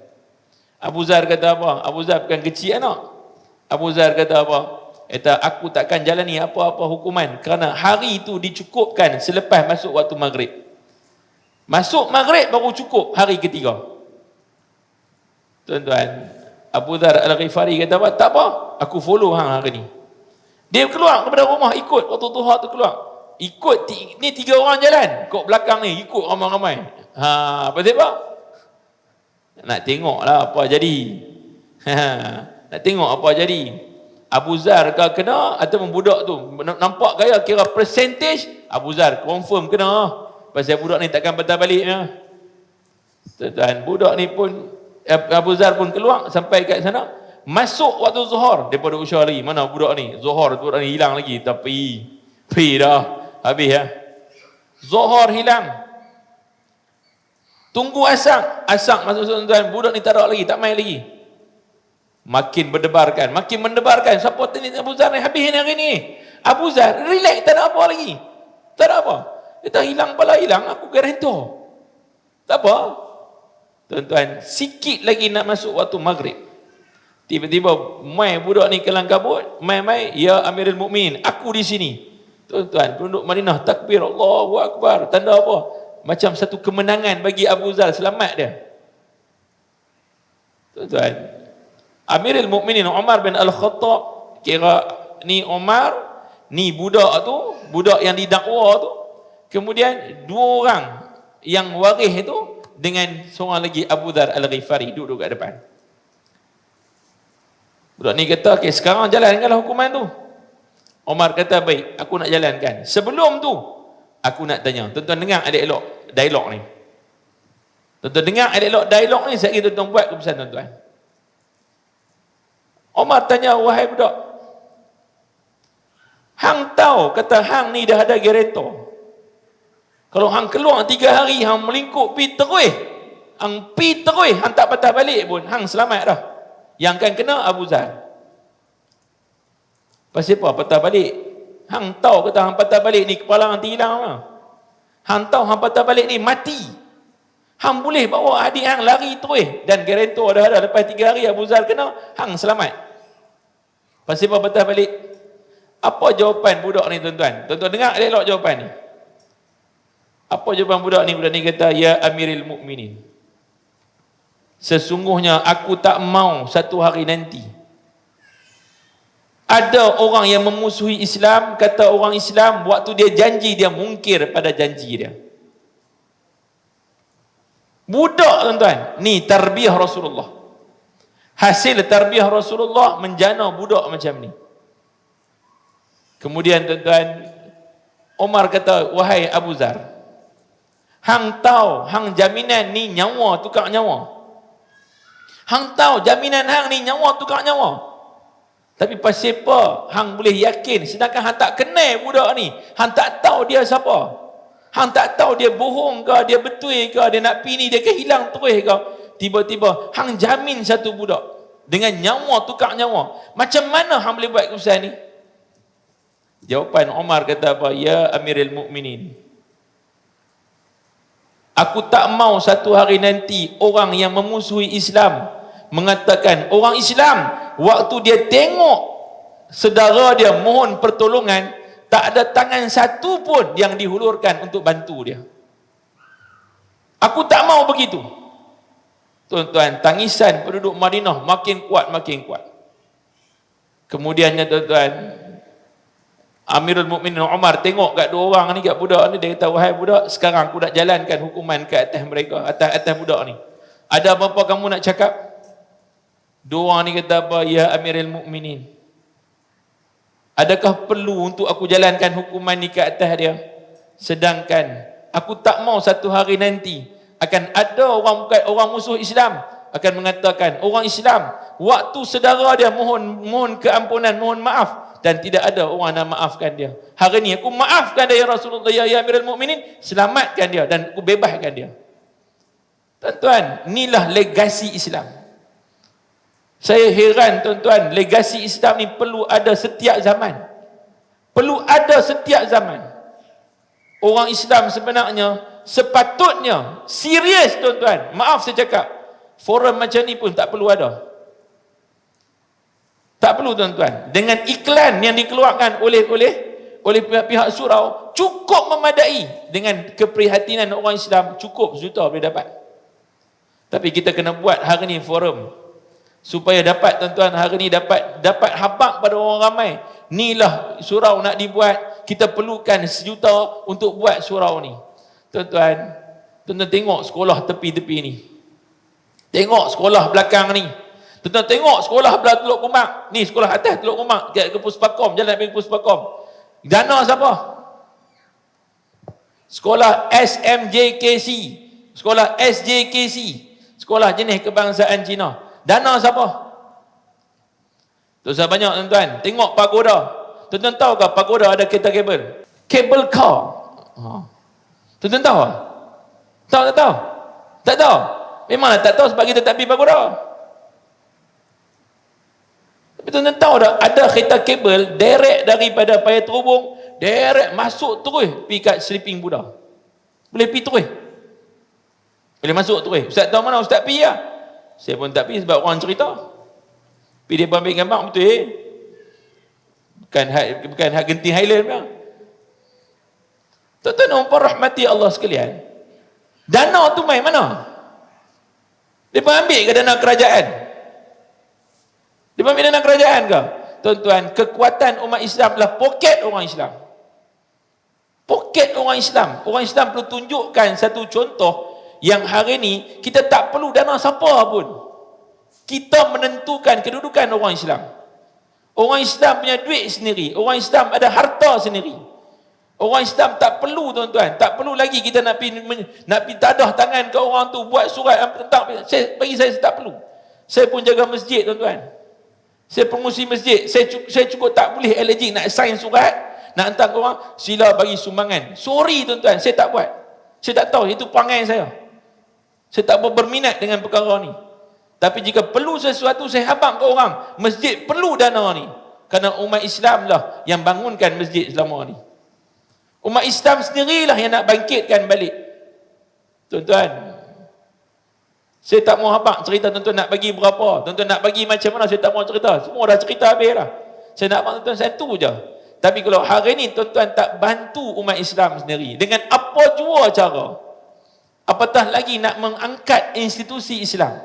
Abu Zar kata apa? Abu Zar bukan kecil anak. Abu Zar kata apa? Kata, aku takkan jalani apa-apa hukuman kerana hari itu dicukupkan selepas masuk waktu maghrib. Masuk maghrib baru cukup hari ketiga. Tuan-tuan, Abu Dhar Al-Ghifari kata apa? Tak apa, aku follow hang hari ni. Dia keluar daripada rumah, ikut waktu duha tu keluar. Ikut, ni 3 orang jalan, ikut belakang ni, ikut ramai-ramai. Apa sebab? Nak tengok lah apa jadi. Nak tengok apa jadi. Abu Zar ke kena ataupun budak tu nampak gaya kira percentage, Abu Zar confirm kena. Pasal budak ni takkan patah balik ya. Tuan, budak ni pun Abu Zar pun keluar sampai kat sana. Masuk waktu Zuhur, daripada usyar lagi. Mana budak ni? Zuhur budak ni hilang lagi. Tapi pergi dah. Habis ya. Zuhur hilang. Tunggu asak. Asak masuk tuan-tuan. Budak ni tak ada lagi, tak main lagi. Makin mendebarkan. Siapa tanya Abu Zar ni? Habis ni hari ni. Abu Zar relax, tak ada apa lagi. Tak ada apa. Dia tak hilang pala hilang, aku garantor. Tak apa. Tuan-tuan, sikit lagi nak masuk waktu maghrib. Tiba-tiba mai budak ni kelang kabut, mai ya Amirul Mukminin, aku di sini. Tuan-tuan, penduduk Madinah takbir, Allahu Akbar. Tanda apa? Macam satu kemenangan bagi Abu Zar, selamat dia. Tuan-tuan, Amirul Mukminin Umar bin Al-Khattab, kira ni Umar, ni budak tu, budak yang didakwa tu, kemudian 2 orang yang waris tu dengan seorang lagi Abu Dhar Al-Ghifari duduk kat depan. Budak ni kata, okay, sekarang jalankanlah hukuman tu. Umar kata, baik, aku nak jalankan. Sebelum tu, aku nak tanya. Tuan-tuan dengar elok-elok dialog ni. Tuan-tuan dengar elok-elok dialog ni, saya kira tuan-tuan buat keputusan tuan-tuan. Umar tanya, wahai budak, hang tahu, kata hang ni dah ada garantor. Kalau hang keluar 3 hari, hang melingkup pi terus, hang tak patah balik pun, hang selamat dah. Yang akan kena Abu Zar. Pasal apa patah balik? Hang tahu kata hang patah balik ni kepala hang hilang lah. Hang tahu hang patah balik ni mati. Hang boleh bawa adik hang lari terus dan garantor dah ada, lepas 3 hari Abu Zar kena, hang selamat. Pasal apa patah balik? Apa jawapan budak ni tuan-tuan? Tuan-tuan dengar elok jawapan ni. Apa jawapan budak ni? Budak ni kata, ya Amirul Mukminin, sesungguhnya aku tak mau satu hari nanti ada orang yang memusuhi Islam, kata orang Islam, waktu dia janji dia mungkir pada janji dia. Budak tuan-tuan, ni tarbiyah Rasulullah. Hasil tarbiyah Rasulullah menjana budak macam ni. Kemudian tuan-tuan, Umar kata, wahai Abu Zar, hang tahu hang jaminan ni nyawa tukar nyawa. Hang tahu jaminan hang ni nyawa tukar nyawa. Tapi pasal apa hang boleh yakin sedangkan hang tak kenal budak ni? Hang tak tahu dia siapa. Hang tak tahu dia bohong ke, dia betul ke, dia nak pi ni, dia ke hilang terus ke. Tiba-tiba hang jamin satu budak. Dengan nyawa, tukar nyawa. Macam mana hang boleh buat keputusan ni? Jawapan Umar kata apa? Ya Amirul Mukminin, aku tak mau satu hari nanti orang yang memusuhi Islam mengatakan orang Islam waktu dia tengok saudara dia mohon pertolongan, tak ada tangan satu pun yang dihulurkan untuk bantu dia. Aku tak mau begitu. Tuan-tuan, tangisan penduduk Madinah makin kuat, makin kuat. Kemudiannya tuan-tuan, Amirul Mukminin Umar tengok kat dua orang ni, kat budak ni, dia kata, wahai budak, sekarang aku nak jalankan hukuman ke atas mereka, atas budak ni. Ada apa-apa kamu nak cakap? Dua orang ni kata apa? Ya Amirul Mukminin, adakah perlu untuk aku jalankan hukuman ni ke atas dia? Sedangkan aku tak mau satu hari nanti akan ada orang musuh Islam akan mengatakan orang Islam waktu saudara dia mohon keampunan, mohon maaf, dan tidak ada orang nak maafkan dia. Hari ni aku maafkan dia ya Rasulullah, ya Amirul Mukminin, selamatkan dia dan aku bebaskan dia. Tuan-tuan, inilah legasi Islam. Saya heran tuan-tuan, legasi Islam ni perlu ada setiap zaman. Perlu ada setiap zaman. Orang Islam sebenarnya sepatutnya serius tuan-tuan. Maaf saya cakap, forum macam ni pun tak perlu ada. Tak perlu tuan-tuan. Dengan iklan yang dikeluarkan oleh pihak surau cukup memadai. Dengan keprihatinan orang Islam cukup juta boleh dapat. Tapi kita kena buat hari ni forum supaya dapat tuan-tuan, hari ni dapat habaq pada orang ramai. Inilah surau nak dibuat, kita perlukan 1 juta untuk buat surau ni. Tuan-tuan tengok sekolah tepi-tepi ni. Tengok sekolah belakang ni. Tuan-tuan tengok sekolah belah Teluk Kumak. Ni sekolah atas Teluk Kumak, ke Puspakom, jalan pergi Puspakom. Dana siapa? Sekolah SMJKC, sekolah SJKC, sekolah jenis kebangsaan Cina. Dana siapa? Tuan-tuan banyak tuan-tuan. Tengok pagoda. Tuan-tuan tahu ke pagoda ada kereta kabel? Kabel car. Tuan-tuan tahu? Tahu tak tahu? Tak tahu? Memanglah tak tahu sebab kita tak pergi pagoda. Tapi tuan-tuan tahu tak? Ada kereta kabel direct daripada Paya Terubung, direct masuk terus pergi kat Sleeping Buddha. Boleh pergi terus. Boleh masuk terus. Ustaz tahu mana? Ustaz pergi lah. Saya pun tak pergi sebab orang cerita. Pergi dia ambil gambar betul bukan hak Genting Highland punya. Tuan-tuan dan puan rahmati Allah sekalian, dana tu main mana? Dia pun ambil ke dana kerajaan? Dia pun ambil dana kerajaan ke? Tuan-tuan, kekuatan umat Islam adalah poket orang Islam. Poket orang Islam. Orang Islam perlu tunjukkan satu contoh yang hari ni kita tak perlu dana siapa pun. Kita menentukan kedudukan orang Islam. Orang Islam punya duit sendiri. Orang Islam ada harta sendiri. Orang Islam tak perlu tuan-tuan, tak perlu lagi kita nak pergi tadah tangan ke orang tu buat surat tentang bagi saya tak perlu. Saya pun jaga masjid tuan-tuan. Saya pengurusi masjid. Saya cukup tak boleh allergic nak sign surat, nak hantar ke orang, sila bagi sumbangan. Sorry tuan-tuan, saya tak buat. Saya tak tahu, itu perangai saya. Saya tak berminat dengan perkara ni. Tapi jika perlu sesuatu, saya habaq ke orang, masjid perlu dana ni. Kerana umat Islam lah yang bangunkan masjid selama ni. Umat Islam sendirilah yang nak bangkitkan balik. Tuan-tuan, saya tak mau habaq cerita tuan-tuan nak bagi berapa, tuan-tuan nak bagi macam mana, saya tak mau cerita. Semua dah cerita habis lah. Saya nak habaq tuan-tuan satu je. Tapi kalau hari ni tuan-tuan tak bantu umat Islam sendiri dengan apa jua cara, apatah lagi nak mengangkat institusi Islam,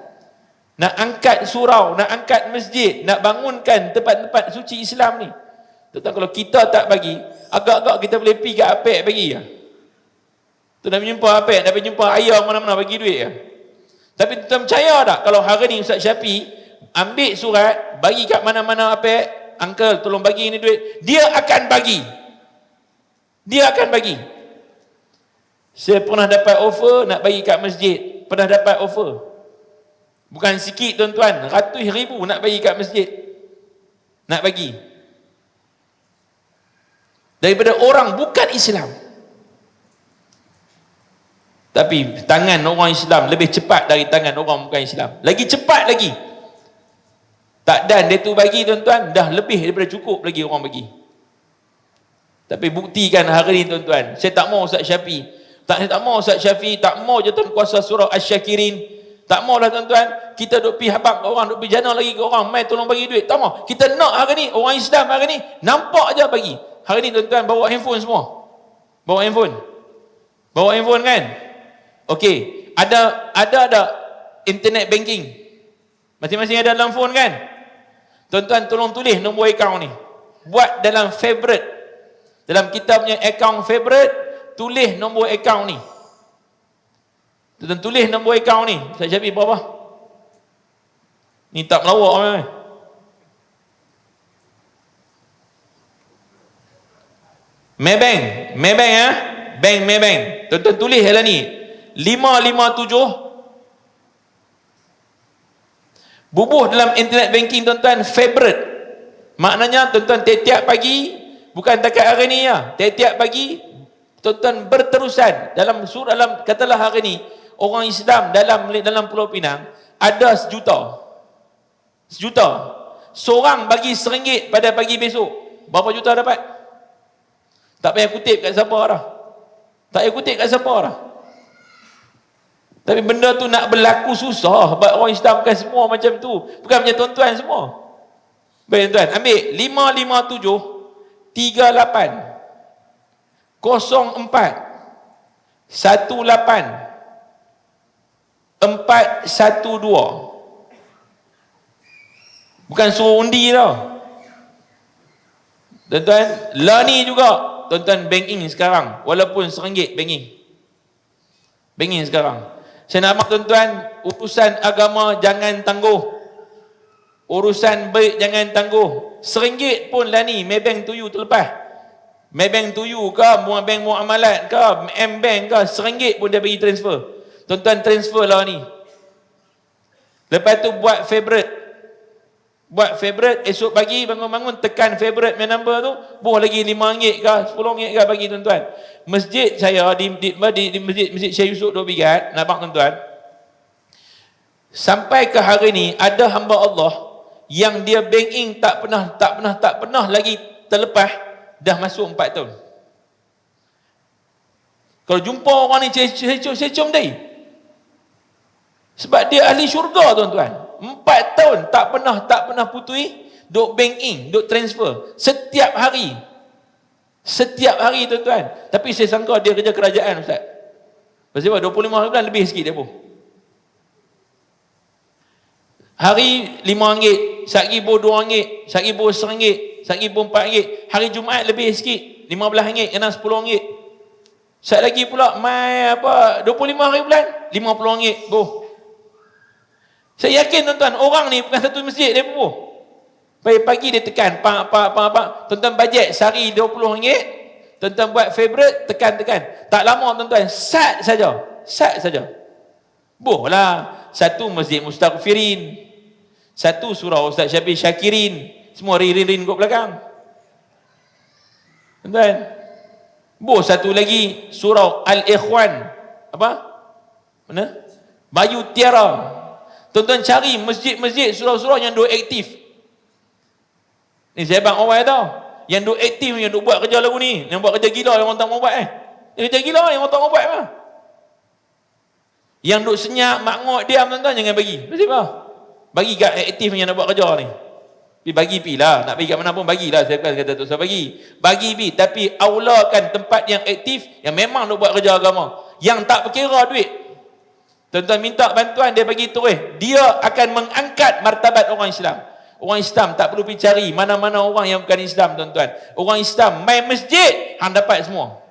nak angkat surau, nak angkat masjid, nak bangunkan tempat-tempat suci Islam ni. Tuan-tuan, kalau kita tak bagi, agak-agak kita boleh pergi kat APEC bagi ya. Tu nak jumpa APEC, nak jumpa ayah mana-mana bagi duit ya. Tapi tuan percaya tak kalau hari ni Ustaz Syafi ambil surat bagi kat mana-mana APEC, uncle tolong bagi ini duit, dia akan bagi. Dia akan bagi. Saya pernah dapat offer nak bagi kat masjid, pernah dapat offer. Bukan sikit tuan-tuan, ratus ribu nak bagi kat masjid. Nak bagi. Daripada orang bukan Islam. Tapi tangan orang Islam lebih cepat dari tangan orang bukan Islam. Lagi cepat lagi. Tak dan dia tu bagi tuan-tuan, dah lebih daripada cukup lagi orang bagi. Tapi buktikan hari ni tuan-tuan, saya tak mau Ustaz Syafi. Saya tak mau Ustaz Syafi, tak mau je tuan kuasa surah Asy-Syakirin. Tak mau lah tuan-tuan, kita duk pergi habaq ke orang, duk pergi jana lagi ke orang, mai tolong bagi duit. Tak mau. Kita nak hari ni, orang Islam hari ni, nampak je bagi. Hari ni tuan-tuan bawa handphone semua. Bawa handphone. Bawa handphone kan? Okey, ada internet banking. Masing-masing ada dalam phone kan? Tuan-tuan tolong tulis nombor akaun ni. Buat dalam favorite. Dalam kita punya akaun favorite, tulis nombor akaun ni. Tuan-tuan tulis nombor akaun ni. Saya Syafiq berapa? Ni tak melawak kan? Maybank ya. Bank Maybank. Tuan-tuan tulis lah ni. 557 bubuh dalam internet banking tuan-tuan favorite. Maknanya tuan-tuan tiap-tiap pagi, bukan takat hari ni ya, tiap-tiap pagi tuan-tuan berterusan dalam katalah hari ni orang Islam dalam Pulau Pinang ada 1 juta. 1 juta. Seorang bagi RM1 pada pagi besok. Berapa juta dapat? Tak payah kutip kat siapa dah. Tak payah kutip kat siapa dah. Tapi benda tu nak berlaku susah. Sebab orang Islam bukan semua macam tu. Bukan macam tuan-tuan semua. Baik tuan, ambil 557 38 04 18 412. Bukan suruh undi tau. Tuan-tuan, lah ni juga. Tuan-tuan banking sekarang. Walaupun RM1 banking sekarang. Saya nak maaf tuan-tuan, urusan agama jangan tangguh. Urusan baik jangan tangguh. RM1 pun lah ni, Maybank to you terlepas. Maybank to you ke, Bank Muamalat ke, M-Bank ke, RM1 pun dia bagi transfer. Tuan-tuan transfer lah ni. Lepas tu buat favorite. Buat favorite, esok pagi bangun-bangun tekan favorite main number tu, buah lagi RM5 ke, RM10 ke bagi tuan-tuan. Masjid saya di masjid Syekh Yusof Dua Bigat, nampak tuan-tuan. Sampai ke hari ni ada hamba Allah yang dia banking tak pernah lagi terlepas, dah masuk 4 tahun. Kalau jumpa orang ni secom dia. Sebab dia ahli syurga tuan-tuan. 4 tahun tak pernah putui duk banking, duk transfer setiap hari tuan-tuan. Tapi saya sangka dia kerja kerajaan ustaz. Pasal 25 hari bulan lebih sikit dia pun. Hari RM5, RM1 RM2, RM1 RM1, RM1 RM4. Hari Jumaat lebih sikit, RM15 kena RM10. Sat lagi pula mai 25 hari bulan RM50 boh. Saya yakin tuan-tuan, orang ni bukan satu masjid dia pun. Pagi-pagi dia tekan, tuan-tuan bajet sehari RM20, tuan-tuan buat favorite, tekan. Tak lama tuan-tuan, sat saja. Boh lah, satu masjid Mustaghfirin, satu surah Ustaz Syafiq Syakirin, semua rin kat belakang. Tuan-tuan, boh satu lagi surah Al-Ikhwan, apa? Mana? Bayu Tiara. Tuan-tuan cari masjid-masjid surau-surau yang duk aktif. Ni saya bang awal tau. Yang duk aktif, yang duk buat kerja lagu ni. Yang buat kerja gila yang orang tak mau buat Kerja gila yang orang tak mau buat mah. Yang duk senyap, makngok, diam tuan-tuan jangan bagi. Betul apa? Bagi kat aktif yang nak buat kerja ni. Bagi pi lah. Nak pergi kat mana pun bagilah. Saya kata tak usah bagi. Bagi pi. Tapi aulakan tempat yang aktif, yang memang nak buat kerja agama. Yang tak berkira duit. Tuan-tuan minta bantuan, dia bagi terus. Dia akan mengangkat martabat orang Islam. Orang Islam tak perlu pergi cari mana-mana orang yang bukan Islam tuan-tuan. Orang Islam main masjid, hang dapat semua.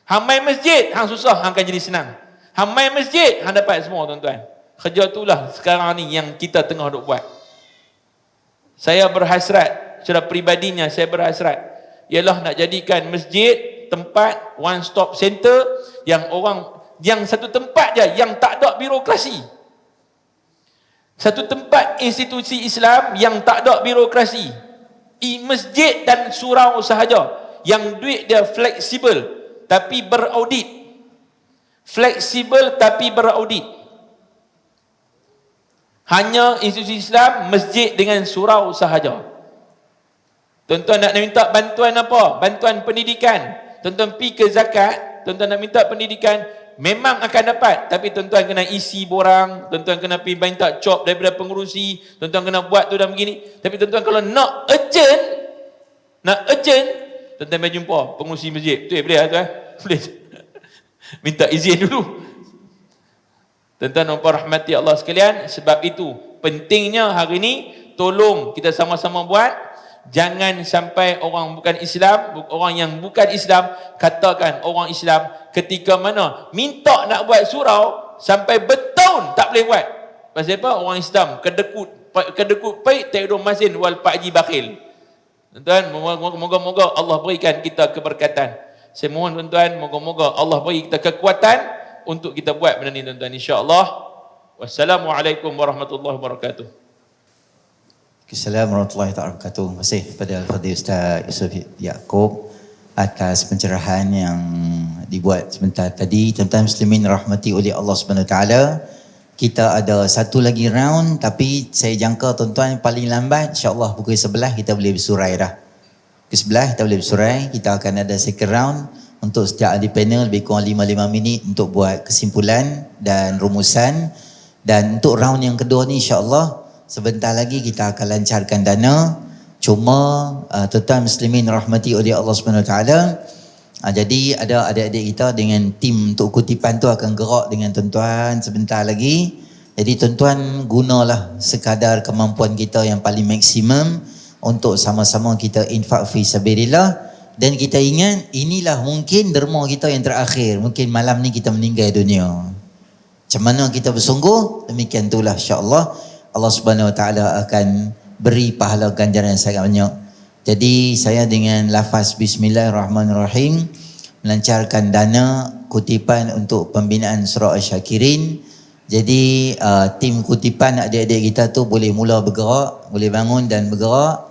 Hang main masjid, hang susah, hang akan jadi senang. Hang main masjid, hang dapat semua tuan-tuan. Kerja itulah sekarang ni yang kita tengah duk buat. Saya berhasrat, secara peribadinya saya berhasrat, ialah nak jadikan masjid tempat one stop center yang satu tempat je yang tak ada birokrasi. Satu tempat institusi Islam yang tak ada birokrasi. Masjid dan surau sahaja yang duit dia fleksibel tapi beraudit. Fleksibel tapi beraudit. Hanya institusi Islam, masjid dengan surau sahaja. Tuan-tuan nak minta bantuan apa? Bantuan pendidikan. Tuan-tuan pergi ke zakat, tuan-tuan nak minta pendidikan, memang akan dapat. Tapi tuan-tuan kena isi borang, tuan-tuan kena pergi minta cop daripada pengurusi, tuan-tuan kena buat tu dan begini. Tapi tuan-tuan kalau nak urgent, tuan-tuan boleh jumpa pengurusi masjid. Betul boleh tuan? Boleh. Minta izin dulu. Tuan-tuan dan puan rahmati Allah sekalian, sebab itu pentingnya hari ini tolong kita sama-sama buat. Jangan sampai orang bukan Islam, orang yang bukan Islam katakan orang Islam ketika mana minta nak buat surau sampai bertahun tak boleh buat. Pasal apa? Orang Islam kedekut pait ta'idum masin wal pa'ji bakhil. Tuan-tuan, moga-moga Allah berikan kita keberkatan. Saya mohon tuan-tuan, moga-moga Allah beri kita kekuatan untuk kita buat benda ni tuan-tuan, insya-Allah. Wassalamualaikum warahmatullahi wabarakatuh. Assalamualaikum warahmatullahi wabarakatuh. Terima kasih kepada Al-Fadhil Ustaz Yusof Yaakob atas pencerahan yang dibuat sebentar tadi. Tuan-tuan muslimin rahmati oleh Allah Subhanahu taala. Kita ada satu lagi round, tapi saya jangka tuan-tuan paling lambat insya-Allah pukul 11 kita boleh bersurai dah. Pukul 11 kita boleh bersurai. Kita akan ada second round untuk setiap ahli panel lebih kurang 5 minit untuk buat kesimpulan dan rumusan. Dan untuk round yang kedua ni insya-Allah sebentar lagi kita akan lancarkan dana. Cuma tuan-tuan muslimin rahmati oleh Allah Subhanahu taala. Jadi ada adik-adik kita dengan tim untuk kutipan tu akan gerak dengan tuan-tuan sebentar lagi. Jadi tuan-tuan gunalah sekadar kemampuan kita yang paling maksimum untuk sama-sama kita infak fi sabilillah. Dan kita ingat inilah mungkin derma kita yang terakhir. Mungkin malam ni kita meninggal dunia. Macam mana kita bersungguh, demikian itulah insya-Allah Allah Subhanahu Wa Taala akan beri pahala ganjaran yang sangat banyak. Jadi saya dengan lafaz Bismillahirrahmanirrahim melancarkan dana kutipan untuk pembinaan surau Asy-Syakirin. Jadi tim kutipan adik-adik kita tu boleh mula bergerak, boleh bangun dan bergerak.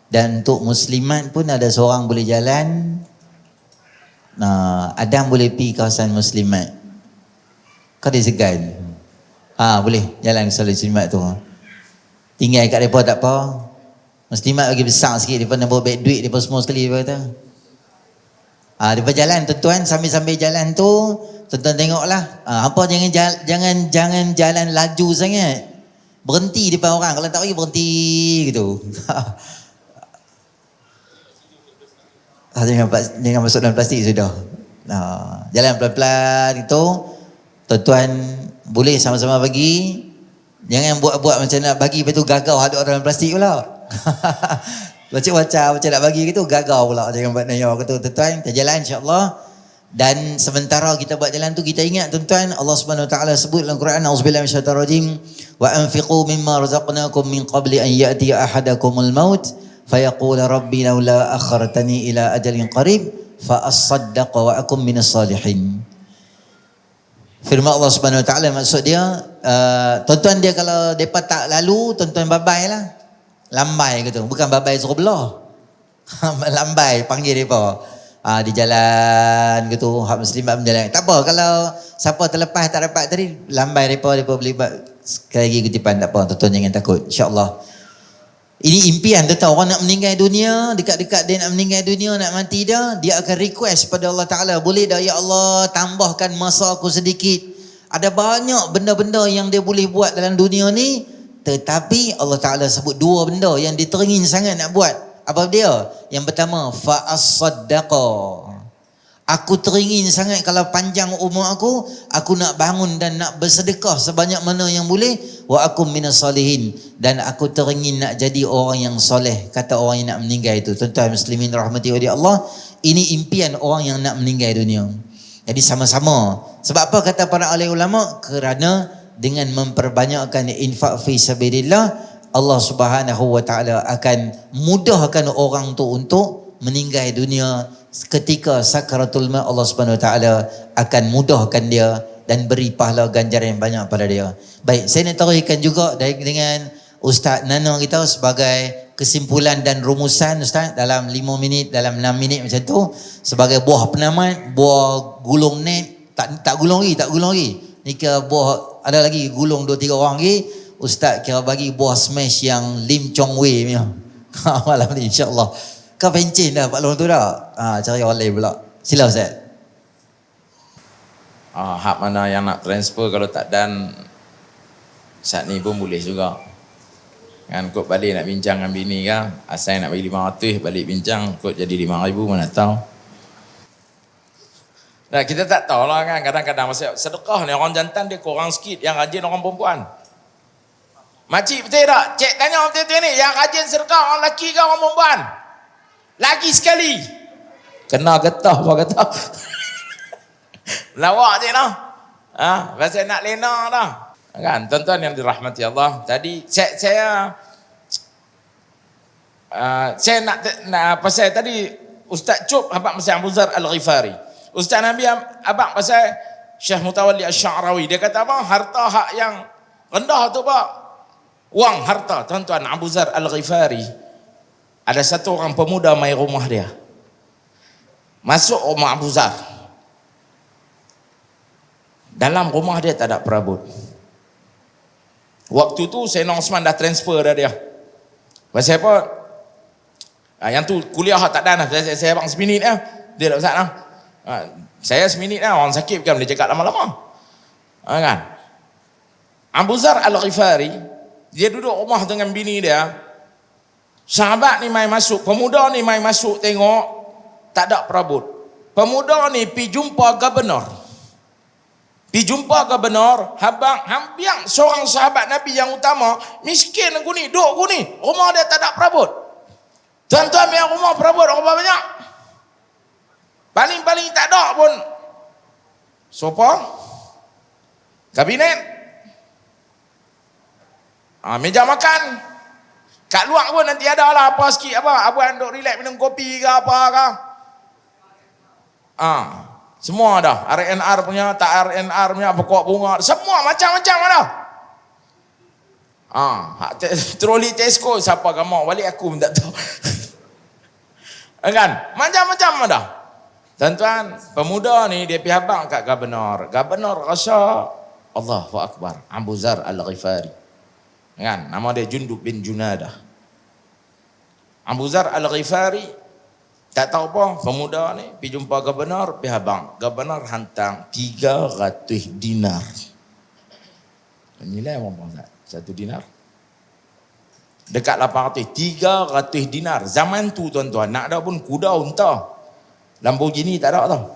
Dan untuk muslimat pun ada seorang boleh jalan. Adam boleh pergi kawasan muslimat. Kau dia segan. Boleh jalan ke solat muslimat tu. Tinggal kat mereka tak apa. Muslimat bagi besar sikit. Mereka nak bawa beg duit mereka semua sekali. Mereka kata. Mereka jalan tuan-tuan. Sambil-sambil jalan tu, tuan-tuan tengoklah. Apa jangan jalan laju sangat. Berhenti depan orang. Kalau tak bagi berhenti gitu. Jangan masuk dalam plastik sudah. Jalan pelan-pelan itu. Tuan-tuan boleh sama-sama bagi. Jangan buat-buat macam nak bagi lepas tu gagau ada dalam plastik pula. Macam nak bagi gitu gagau pula. Jangan buat naya kata tuan-tuan kita jalan insya-Allah. Dan sementara kita buat jalan tu kita ingat tuan-tuan Allah Subhanahu Wa Taala sebut dalam Quran auzubillahi minasyaitonir rajim wa anfiqu mimma razaqnakum min qabli an ya'tiya ahadakumul maut fayaqula rabbi laula akhartani ila ajalin qarib fa asaddaq wa akum minas salihin. Firman Allah Subhanahu Wa Taala maksud dia tuan-tuan dia kalau depa tak lalu tuan-tuan babai lah. Lambai gitu. Bukan babai suruh belah. Lambai panggil depa. Di jalan gitu hak muslimat berjalan. Tak apa kalau siapa terlepas tak dapat tadi lambai depa boleh buat sekali lagi kutipan tak apa tuan-tuan jangan takut insya-Allah. Ini impian tuan-tuan orang nak meninggal dunia, dekat-dekat dia nak meninggal dunia, nak mati dia akan request pada Allah Taala, boleh dah ya Allah tambahkan masa aku sedikit. Ada banyak benda-benda yang dia boleh buat dalam dunia ni, tetapi Allah Taala sebut dua benda yang dia teringin sangat nak buat. Apa dia? Yang pertama, fa as-saddaqa. Aku teringin sangat kalau panjang umur aku nak bangun dan nak bersedekah sebanyak mana yang boleh. Wa akum minas salihin. Dan aku teringin nak jadi orang yang soleh. Kata orang yang nak meninggal itu. Tuan-tuan muslimin rahmati oleh Allah. Ini impian orang yang nak meninggal dunia. Jadi sama-sama. Sebab apa kata para ahli ulama? Kerana dengan memperbanyakkan infak fi sabilillah, Allah Subhanahu Wa Taala akan mudahkan orang tu untuk meninggal dunia. Ketika sakaratul maut, Allah Subhanahu Wa Taala akan mudahkan dia dan beri pahala ganjaran yang banyak pada dia. Baik, saya nak taruhkan juga dengan Ustaz Nana kita sebagai kesimpulan dan rumusan Ustaz dalam 5 minit, dalam 6 minit macam tu, sebagai buah penamat, buah gulung net, tak gulung lagi. Ni ke buah ada lagi gulung 2-3 orang lagi Ustaz kira bagi buah smash yang Lim Chong Wei punya. Malam ni insya-Allah. Kau pencen dah Pak Long tu dah. Cari online pula. Sila Ustaz. Hak mana yang nak transfer kalau tak dan saat ni pun boleh juga. Kan kod balik nak bincang dengan bini kan. Asal nak bagi 500 balik bincang kod jadi 5,000 mana tahu. Nah, kita tak tahu lah kan, kadang-kadang masa sedekah ni orang jantan dia kurang sikit, yang rajin orang perempuan. Makcik betul tak? Cik tanya betul-betul ni, yang rajin sedekah orang lelaki ke orang perempuan? Lagi sekali. Kena getah apa getah. Lawak je lah. Pasal nak lena dah. Kan, tuan-tuan yang dirahmati Allah. Tadi saya pasal tadi Ustaz Cub habaq pasal Abu Zar Al-Ghifari. Ustaz Nabi abang pasal Syekh Mutawalli Asy-Sya'rawi. Dia kata apa? Harta hak yang rendah tu apa? Wang harta. Tuan-tuan, Abu Zar Al-Ghifari ada satu orang pemuda mai rumah dia. Masuk rumah Abu Zar. Dalam rumah dia tak ada perabot. Waktu tu Sayyidina Osman dah transfer dah dia. Pasal apa? Yang tu kuliah tak ada dah. Saya abang seminit lah. Dia tak usah lah. Saya seminit lah, orang sakit bukan boleh cakap lama-lama. Kan? Abu Zar Al-Ghifari, dia duduk rumah dengan bini dia. Sahabat ni mai masuk, pemuda ni mai masuk tengok, tak ada perabot. Pemuda ni pergi jumpa gubernur. Pergi jumpa gubernur, hampir seorang sahabat Nabi yang utama, miskin aku ni, duduk aku ni, rumah dia tak ada perabot. Tuan-tuan yang rumah perabot, berapa banyak? Paling-paling tak ada pun sofa, kabinet, meja makan. Kat luar pun nanti ada lah apa sikit apa. Abang duk relax minum kopi ke apa ke. Semua ada. RNR punya, tak RNR punya, pokok bunga, semua macam-macam ada. Troli Tesco siapa kamu balik aku pun tak tahu. Kan? Macam-macam ada. Tuan-tuan, pemuda ni dia pergi habang kat gubernur. Gubernur rasa Allahu Akbar, Abu Zar Al-Ghifari. Kan? Nama dia Jundub bin Junadah. Abu Zar Al-Ghifari tak tahu apa, pemuda ni pergi jumpa gubernur, pergi habang. Gubernur hantar 300 dinar. Nilai berapa Ustaz? 1 dinar? Dekat 800, 300 dinar. Zaman tu tuan-tuan, nak ada pun kuda unta. Lamborghini tak ada tau.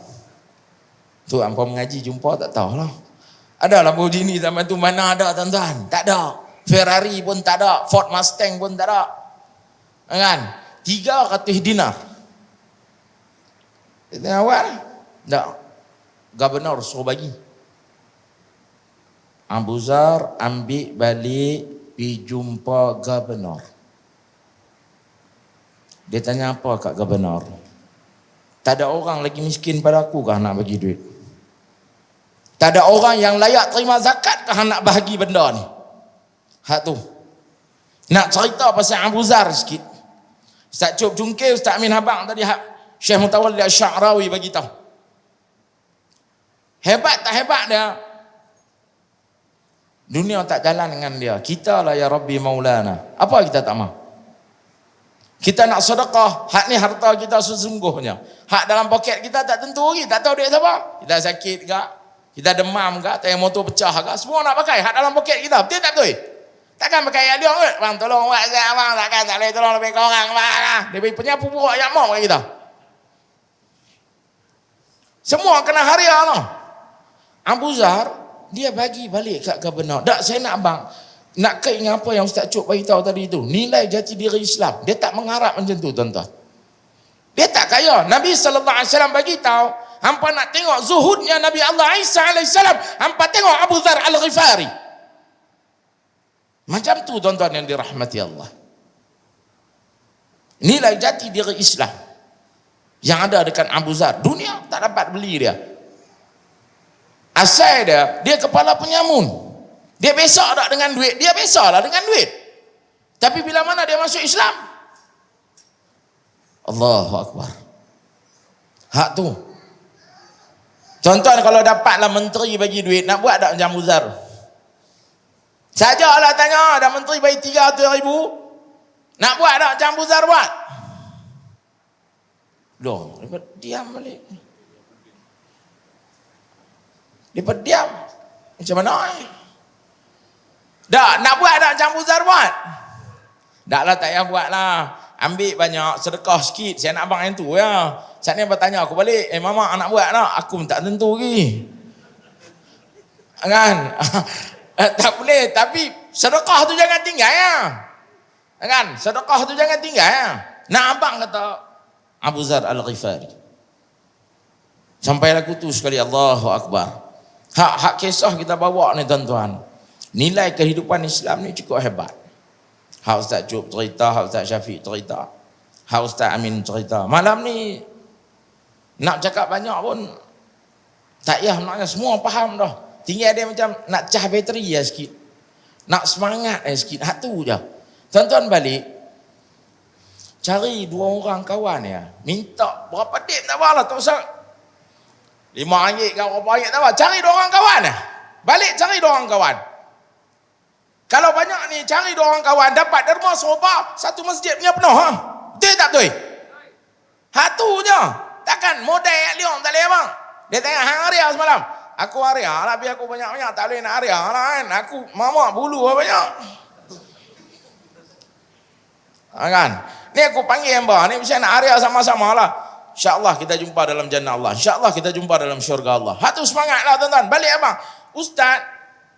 Tu hangpa mengaji jumpa tak tahulah. Ada Lamborghini zaman tu mana ada tuan-tuan? Tak ada. Ferrari pun tak ada, Ford Mustang pun tak ada. Kan? 300 dinar. Itu awal. Tak. Gubernur suruh bagi. Abu Zar ambil balik pergi jumpa gubernur. Dia tanya apa kat gubernur? Tak ada orang lagi miskin pada aku kah nak bagi duit? Tak ada orang yang layak terima zakat kah nak bahagi benda ni? Hak tu. Nak cerita pasal Abu Zar sikit. Ustaz Cub Jungkir, Ustaz Amin Habang tadi Syekh Mutawalli Asy-Sya'rawi bagi tahu. Hebat tak hebat dia? Dunia tak jalan dengan dia. Kita lah ya Rabbi Maulana. Apa kita tak mahu? Kita nak sedekah, hak ni harta kita sesungguhnya. Hak dalam poket kita tak tentu lagi, tak tahu duit siapa. Kita sakit ke, kita demam ke, tayar motor pecah ke, semua nak pakai hak dalam poket kita. Betul tak betul? Takkan pakai dia ke? Bang tolong buat saya abang, takkan tak boleh tolong lebih korang bang. Dia bagi penyapu buruk yang mau kat kita. Semua kena haria lah. Abu Zar dia bagi balik kat gubernur. Tak, saya nak abang nak kait dengan apa yang Ustaz Cuk bagi tahu tadi tu. Nilai jati diri Islam. Dia tak mengharap macam tu tuan-tuan. Dia tak kaya. Nabi SAW bagi tahu, hampa nak tengok zuhudnya Nabi Allah Isa AS, hampa tengok Abu Zar Al-Ghifari. Macam tu tuan-tuan yang dirahmati Allah. Nilai jati diri Islam yang ada dekat Abu Zar. Dunia tak dapat beli dia. Asal dia kepala penyamun. Dia besar tak dengan duit? Dia besarlah dengan duit. Tapi bila mana dia masuk Islam? Allahu Akbar. Hak tu. Tuan-tuan kalau dapatlah menteri bagi duit, nak buat tak macam Abu Zar? Sajalah tanya, ada menteri bagi 300,000, nak buat tak Macam Abu Zar buat? Loh, dia diam balik. Dia diam. Macam mana? Dah, nak buat tak Macam Abu Zar buat? Tak lah, tak payah buat lah. Ambil banyak, sedekah sikit. Saya nak abang yang tu ya. Saat ni abang tanya aku balik, mama nak buat tak? Aku pun tak tentu lagi. Kan? Tak boleh, tapi sedekah tu jangan tinggal ya. Kan? Sedekah tu jangan tinggal ya. Nak abang kata Abu Zar Al-Ghifari. Sampai lagu tu sekali, Allahu Akbar. Hak kisah kita bawa ni tuan-tuan. Nilai kehidupan Islam ni cukup hebat. Hak Ustaz Jub cerita, hak Ustaz Syafiq cerita, hak Ustaz Amin cerita. Malam ni nak cakap banyak pun tak payah, maknanya semua faham dah. Tinggal dia macam nak cah bateri ya sikit. Nak semangat sikit. Hak tu je. Tuan-tuan balik, cari 2 orang kawan ya. Minta berapa dik tak apa lah. Tak usah RM5 ke berapa ringgit tak apa. Cari 2 orang kawan ya. Balik cari 2 orang kawan. Kalau banyak ni cari 2 orang kawan, dapat derma serupa, satu masjid punya penuh. Ha? Betul tak betul? Hak tu je. Takkan model liang tak boleh bang. Dia tengok hang Arya semalam. Aku Arya lah, biar aku banyak-banyak. Tak boleh nak Arya lah kan. Aku mamak bulu lah banyak. Kan? Ni aku panggil hamba. Ni mesti nak Arya sama-sama lah. InsyaAllah kita jumpa dalam jannah Allah. InsyaAllah kita jumpa dalam syurga Allah. Hak tu semangat lah tuan-tuan. Balik abang. Ustaz,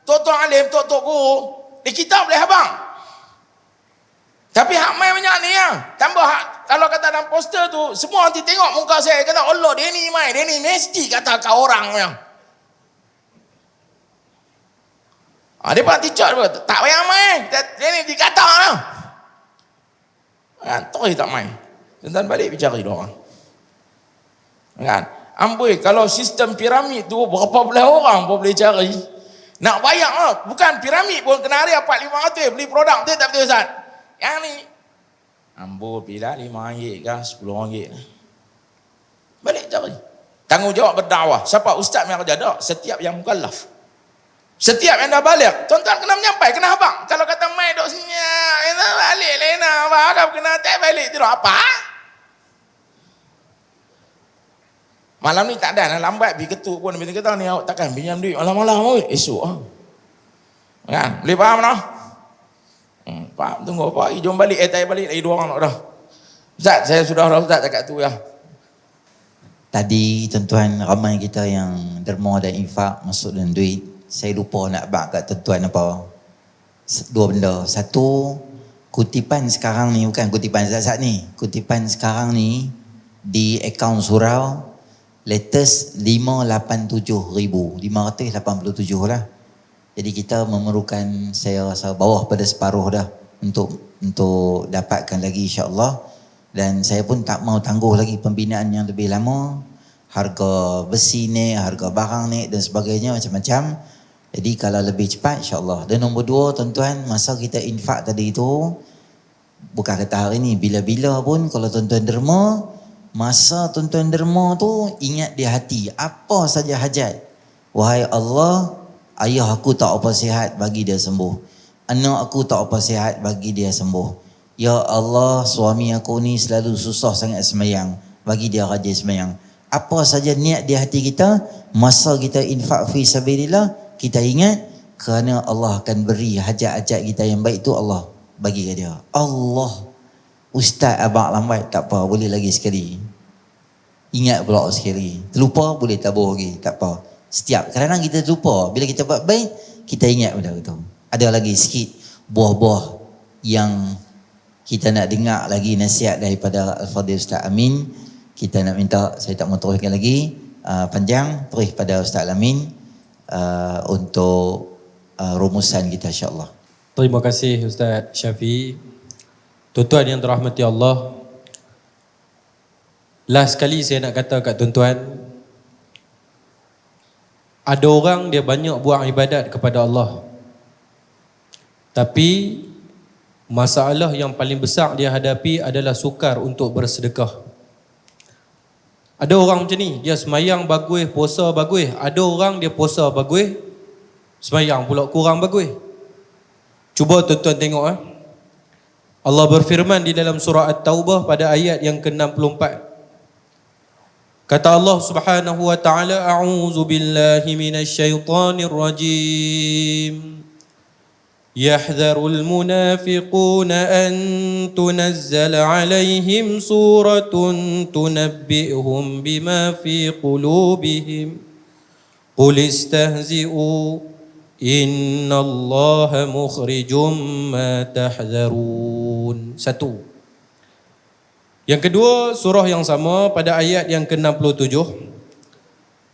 tok-tok alim, tok-tok guru, di kita boleh abang. Tapi hak main banyak ni ya. Tambah hak, kalau kata dalam poster tu, semua nanti tengok muka saya. Kata, Allah dia ni main. Dia ni mesti kata kau orang yang. Dia pun teacher pun. Tak payah main. Dia ni dikata lah. Kan? Terus tak main. Tuan-tuan balik bicara dia orang. Kan? Amboi, kalau sistem piramid tu berapa belas orang pun boleh cari. Nak bayar lah. Bukan piramid pun kena hari 400-500 beli produk. Betul tak betul Ustaz? Yang ni. Amboi, bila RM5 ke RM10. Balik cari. Tanggungjawab berdakwah. Siapa ustaz yang kerja? Tak. Setiap yang mukallaf. Setiap yang dah balik. Tuan-tuan kena menyampai. Kena abang. Kalau kata main duk senyap. Kena balik lena. Abang kena tak balik. Tidur apa? Malam ni tak ada. Lambat pergi ketuk pun. Dia kata ni awak takkan pinjam duit malam-malam pun. Esok lah. Kan? Boleh faham tak? Faham. Tunggu apa? Jom balik. Tak balik. Lagi 2 orang nak dah. Ustaz, saya sudah dah Ustaz cakap tu ya. Tadi tuan-tuan ramai kita yang derma dan infak masuk dalam duit. Saya lupa nak bak kat tuan-tuan apa. 2 benda. Satu, kutipan sekarang ni, bukan kutipan saat ni. Kutipan sekarang ni di akaun surau latest 587,000. 587 lah. Jadi kita memerlukan, saya rasa bawah pada separuh dah untuk dapatkan lagi insya-Allah. Dan saya pun tak mau tangguh lagi pembinaan yang lebih lama. Harga besi naik, harga barang naik dan sebagainya macam-macam. Jadi kalau lebih cepat insya-Allah. Dan nombor 2 tuan-tuan, masa kita infak tadi itu, bukan kata hari ni, bila-bila pun kalau tuan-tuan derma, masa tuan-tuan derma tu ingat di hati apa saja hajat. Wahai Allah, ayah aku tak apa sihat, bagi dia sembuh. Anak aku tak apa sihat, bagi dia sembuh. Ya Allah, suami aku ni selalu susah sangat semayang, bagi dia rajin semayang. Apa saja niat di hati kita, masa kita infak fi sabilillah, kita ingat kerana Allah akan beri hajat-hajat kita yang baik tu, Allah bagi ke dia. Allah, Ustaz abang lambat, tak apa, boleh lagi sekali. Ingat pula sekali. Terlupa, boleh tabur lagi, tak apa. Setiap kadang-kadang kita terlupa, bila kita buat baik, kita ingat benda itu. Ada lagi sikit buah-buah yang kita nak dengar lagi nasihat daripada Al-Fadhil Ustaz Amin. Kita nak minta, saya tak mau teruskan lagi panjang, terus pada Ustaz Amin untuk rumusan kita insya-Allah. Terima kasih Ustaz Syafiq. Tuan-tuan yang dirahmati Allah, last sekali saya nak kata kat tuan-tuan, ada orang dia banyak buat ibadat kepada Allah, tapi masalah yang paling besar dia hadapi adalah sukar untuk bersedekah. Ada orang macam ni, dia semayang bagus, puasa bagus. Ada orang dia puasa bagus, semayang pula kurang bagus. Cuba tuan-tuan tengok Allah berfirman di dalam surah At-Taubah pada ayat yang ke-64. Kata Allah Subhanahu wa taala, a'udzu billahi minasyaitonir rajim. Yahdharul munafiquna an tunazzala 'alaihim suratun tunabbi'uhum bima fi qulubihim. Qul istahzi'u innallaha mukhrijum ma tahdharun. Satu. Yang kedua, surah yang sama pada ayat yang ke-67.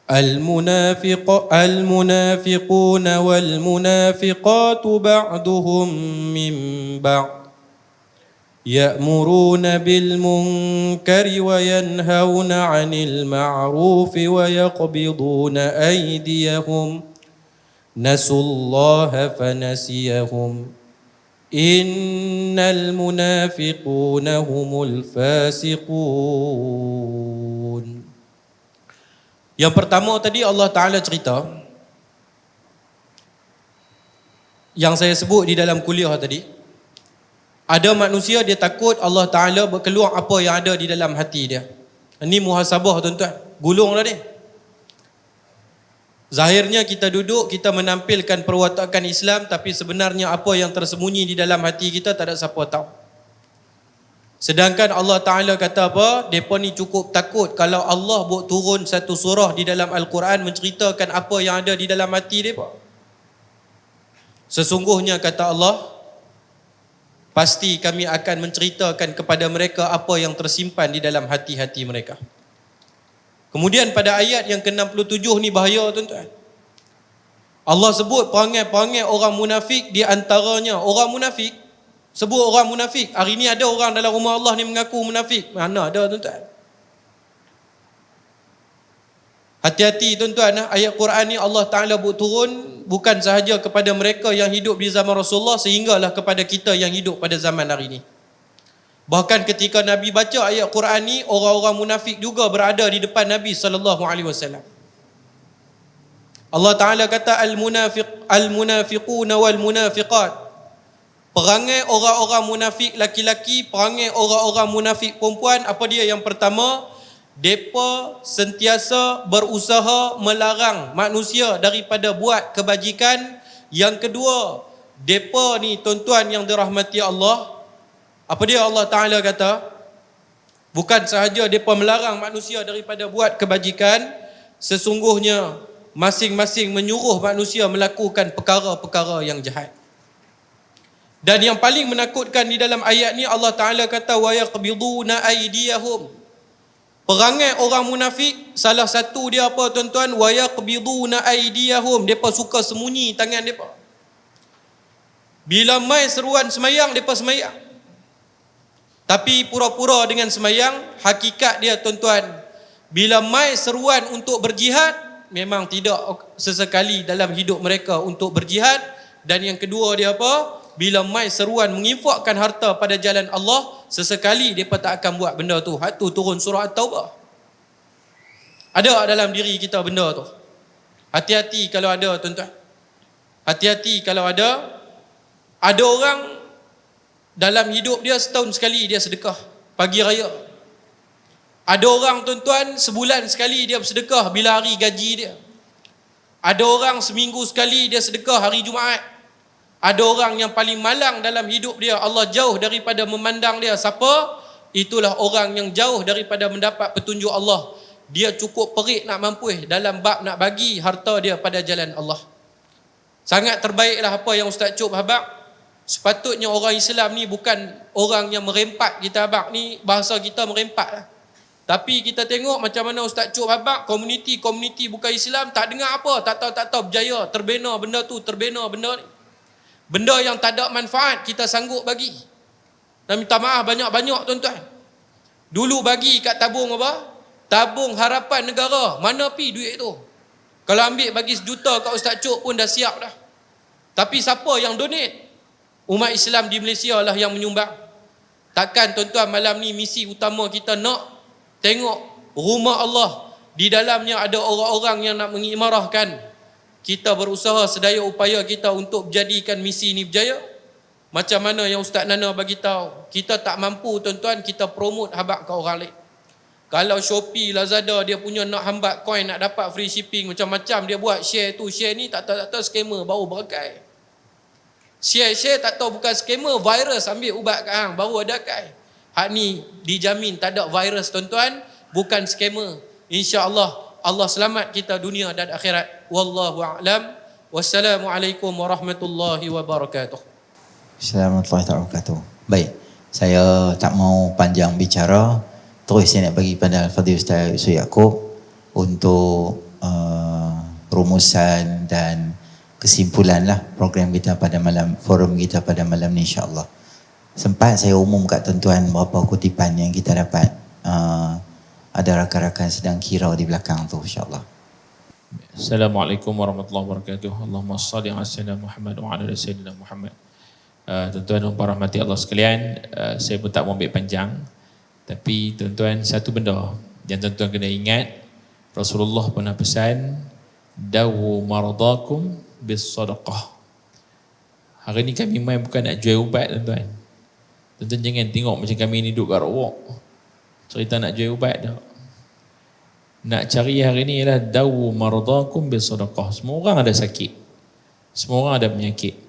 Al-munafiquna wal munafiqatu ba'duhum min ba'd ya'muruna bil munkari wa yanhauna 'anil ma'rufi wa yaqbiduna aydiyahum nasullaha fanasiyahum innal munafiquna humul fasiqun. Yang pertama tadi Allah Ta'ala cerita yang saya sebut di dalam kuliah tadi. Ada manusia dia takut Allah Ta'ala berkeluar apa yang ada di dalam hati dia. Ini muhasabah tuan-tuan. Gulunglah dia. Zahirnya kita duduk, kita menampilkan perwatakan Islam, tapi sebenarnya apa yang tersembunyi di dalam hati kita tak ada siapa tahu. Sedangkan Allah Ta'ala kata apa? Mereka ni cukup takut kalau Allah buat turun satu surah di dalam Al-Quran menceritakan apa yang ada di dalam hati mereka. Sesungguhnya kata Allah, pasti kami akan menceritakan kepada mereka apa yang tersimpan di dalam hati-hati mereka. Kemudian pada ayat yang ke-67 ni bahaya tuan-tuan. Allah sebut perangai-perangai orang munafik, di antaranya orang munafik. Sebut orang munafik. Hari ni ada orang dalam rumah Allah ni mengaku munafik. Mana ada tuan-tuan? Hati-hati tuan-tuan, ayat Quran ni Allah Ta'ala buat turun bukan sahaja kepada mereka yang hidup di zaman Rasulullah, sehinggalah kepada kita yang hidup pada zaman hari ni. Bahkan ketika Nabi baca ayat Quran ni, orang-orang munafik juga berada di depan Nabi SAW. Allah Ta'ala kata al-munafiquna wal munafiqat. Perangai orang-orang munafik laki-laki, perangai orang-orang munafik perempuan, apa dia? Yang pertama, mereka sentiasa berusaha melarang manusia daripada buat kebajikan. Yang kedua, mereka ni tuan-tuan yang dirahmati Allah, apa dia Allah Ta'ala kata? Bukan sahaja mereka melarang manusia daripada buat kebajikan, sesungguhnya masing-masing menyuruh manusia melakukan perkara-perkara yang jahat. Dan yang paling menakutkan di dalam ayat ni, Allah Ta'ala kata wa yaqbiduna aydiyahum. Perangai orang munafik, salah satu dia apa tuan-tuan? Wa yaqbiduna aydiyahum. Depa suka sembunyi tangan depa. Bila mai seruan semayang, depa semayang. Tapi pura-pura dengan semayang, hakikat dia tuan-tuan, bila mai seruan untuk berjihad, memang tidak sesekali dalam hidup mereka untuk berjihad. Dan yang kedua dia apa? Bila mai seruan menginfakkan harta pada jalan Allah, sesekali mereka tak akan buat benda tu. Hatu turun surah At-Taubah. Ada dalam diri kita benda tu. Hati-hati kalau ada tuan-tuan. Hati-hati kalau ada. Ada orang dalam hidup dia setahun sekali dia sedekah pagi raya. Ada orang tuan-tuan sebulan sekali dia bersedekah bila hari gaji dia. Ada orang seminggu sekali dia sedekah hari Jumaat. Ada orang yang paling malang dalam hidup dia, Allah jauh daripada memandang dia. Siapa? Itulah orang yang jauh daripada mendapat petunjuk Allah. Dia cukup perik nak mampu dalam bab nak bagi harta dia pada jalan Allah. Sangat terbaiklah apa yang Ustaz Cuk habaq. Sepatutnya orang Islam ni bukan orang yang merempat. Kita habaq ni bahasa kita merempat lah. Tapi kita tengok macam mana Ustaz Cuk habaq, komuniti bukan Islam tak dengar apa, tak tahu berjaya, terbina benda tu, terbina benda ni. Benda yang tak ada manfaat kita sanggup bagi. Dan minta maaf banyak-banyak tuan-tuan. Dulu bagi kat tabung apa? Tabung harapan negara. Mana pi duit tu? Kalau ambil bagi 1 juta kat Ustaz Cuk pun dah siap dah. Tapi siapa yang donate? Umat Islam di Malaysia lah yang menyumbang. Takkan tuan-tuan malam ni misi utama kita nak tengok rumah Allah. Di dalamnya ada orang-orang yang nak mengimarahkan. Kita berusaha sedaya upaya kita untuk menjadikan misi ini berjaya. Macam mana yang Ustaz Nana bagi tahu, kita tak mampu tuan-tuan, kita promote habaq ke orang lain. Kalau Shopee, Lazada dia punya nak hambat coin, nak dapat free shipping macam-macam dia buat, share tu, share ni, tak tahu scammer baru berakai. Share tak tahu bukan scammer, virus ambil ubat kat hang baru ada kai. Hak ni dijamin tak ada virus tuan-tuan, bukan scammer. Insya-Allah Allah selamat kita dunia dan akhirat. Wallahu a'lam. Wassalamualaikum warahmatullahi wabarakatuh. Assalamualaikum warahmatullahi wabarakatuh. Baik, saya tak mau panjang bicara. Terus saya nak bagi pada Al-Fadhil Ustaz Yusuf Yaakob untuk rumusan dan kesimpulan lah program kita pada malam, forum kita pada malam ni, insya-Allah. Sempat saya umum kat tuan-tuan beberapa kutipan yang kita dapat. Ada rakan-rakan sedang kira di belakang tu, insya-Allah. Assalamualaikum warahmatullahi wabarakatuh. Allahumma salli ala sayyidina Muhammad wa ala ali sayyidina Muhammad. Tuan-tuan dan puan rahmati Allah sekalian, saya pun tak mau ambil panjang, tapi tuan-tuan, satu benda yang tuan-tuan kena ingat, Rasulullah pernah pesan, dawu maradakum bis sadaqah. Hari ni kami main bukan nak jual ubat tuan-tuan. Tuan-tuan jangan tengok macam kami ni duduk kat Rawak cerita nak jual ubat dah. Nak cari hari ni ialah dawu maradakum bis sadaqah. Semua orang ada sakit, semua orang ada penyakit.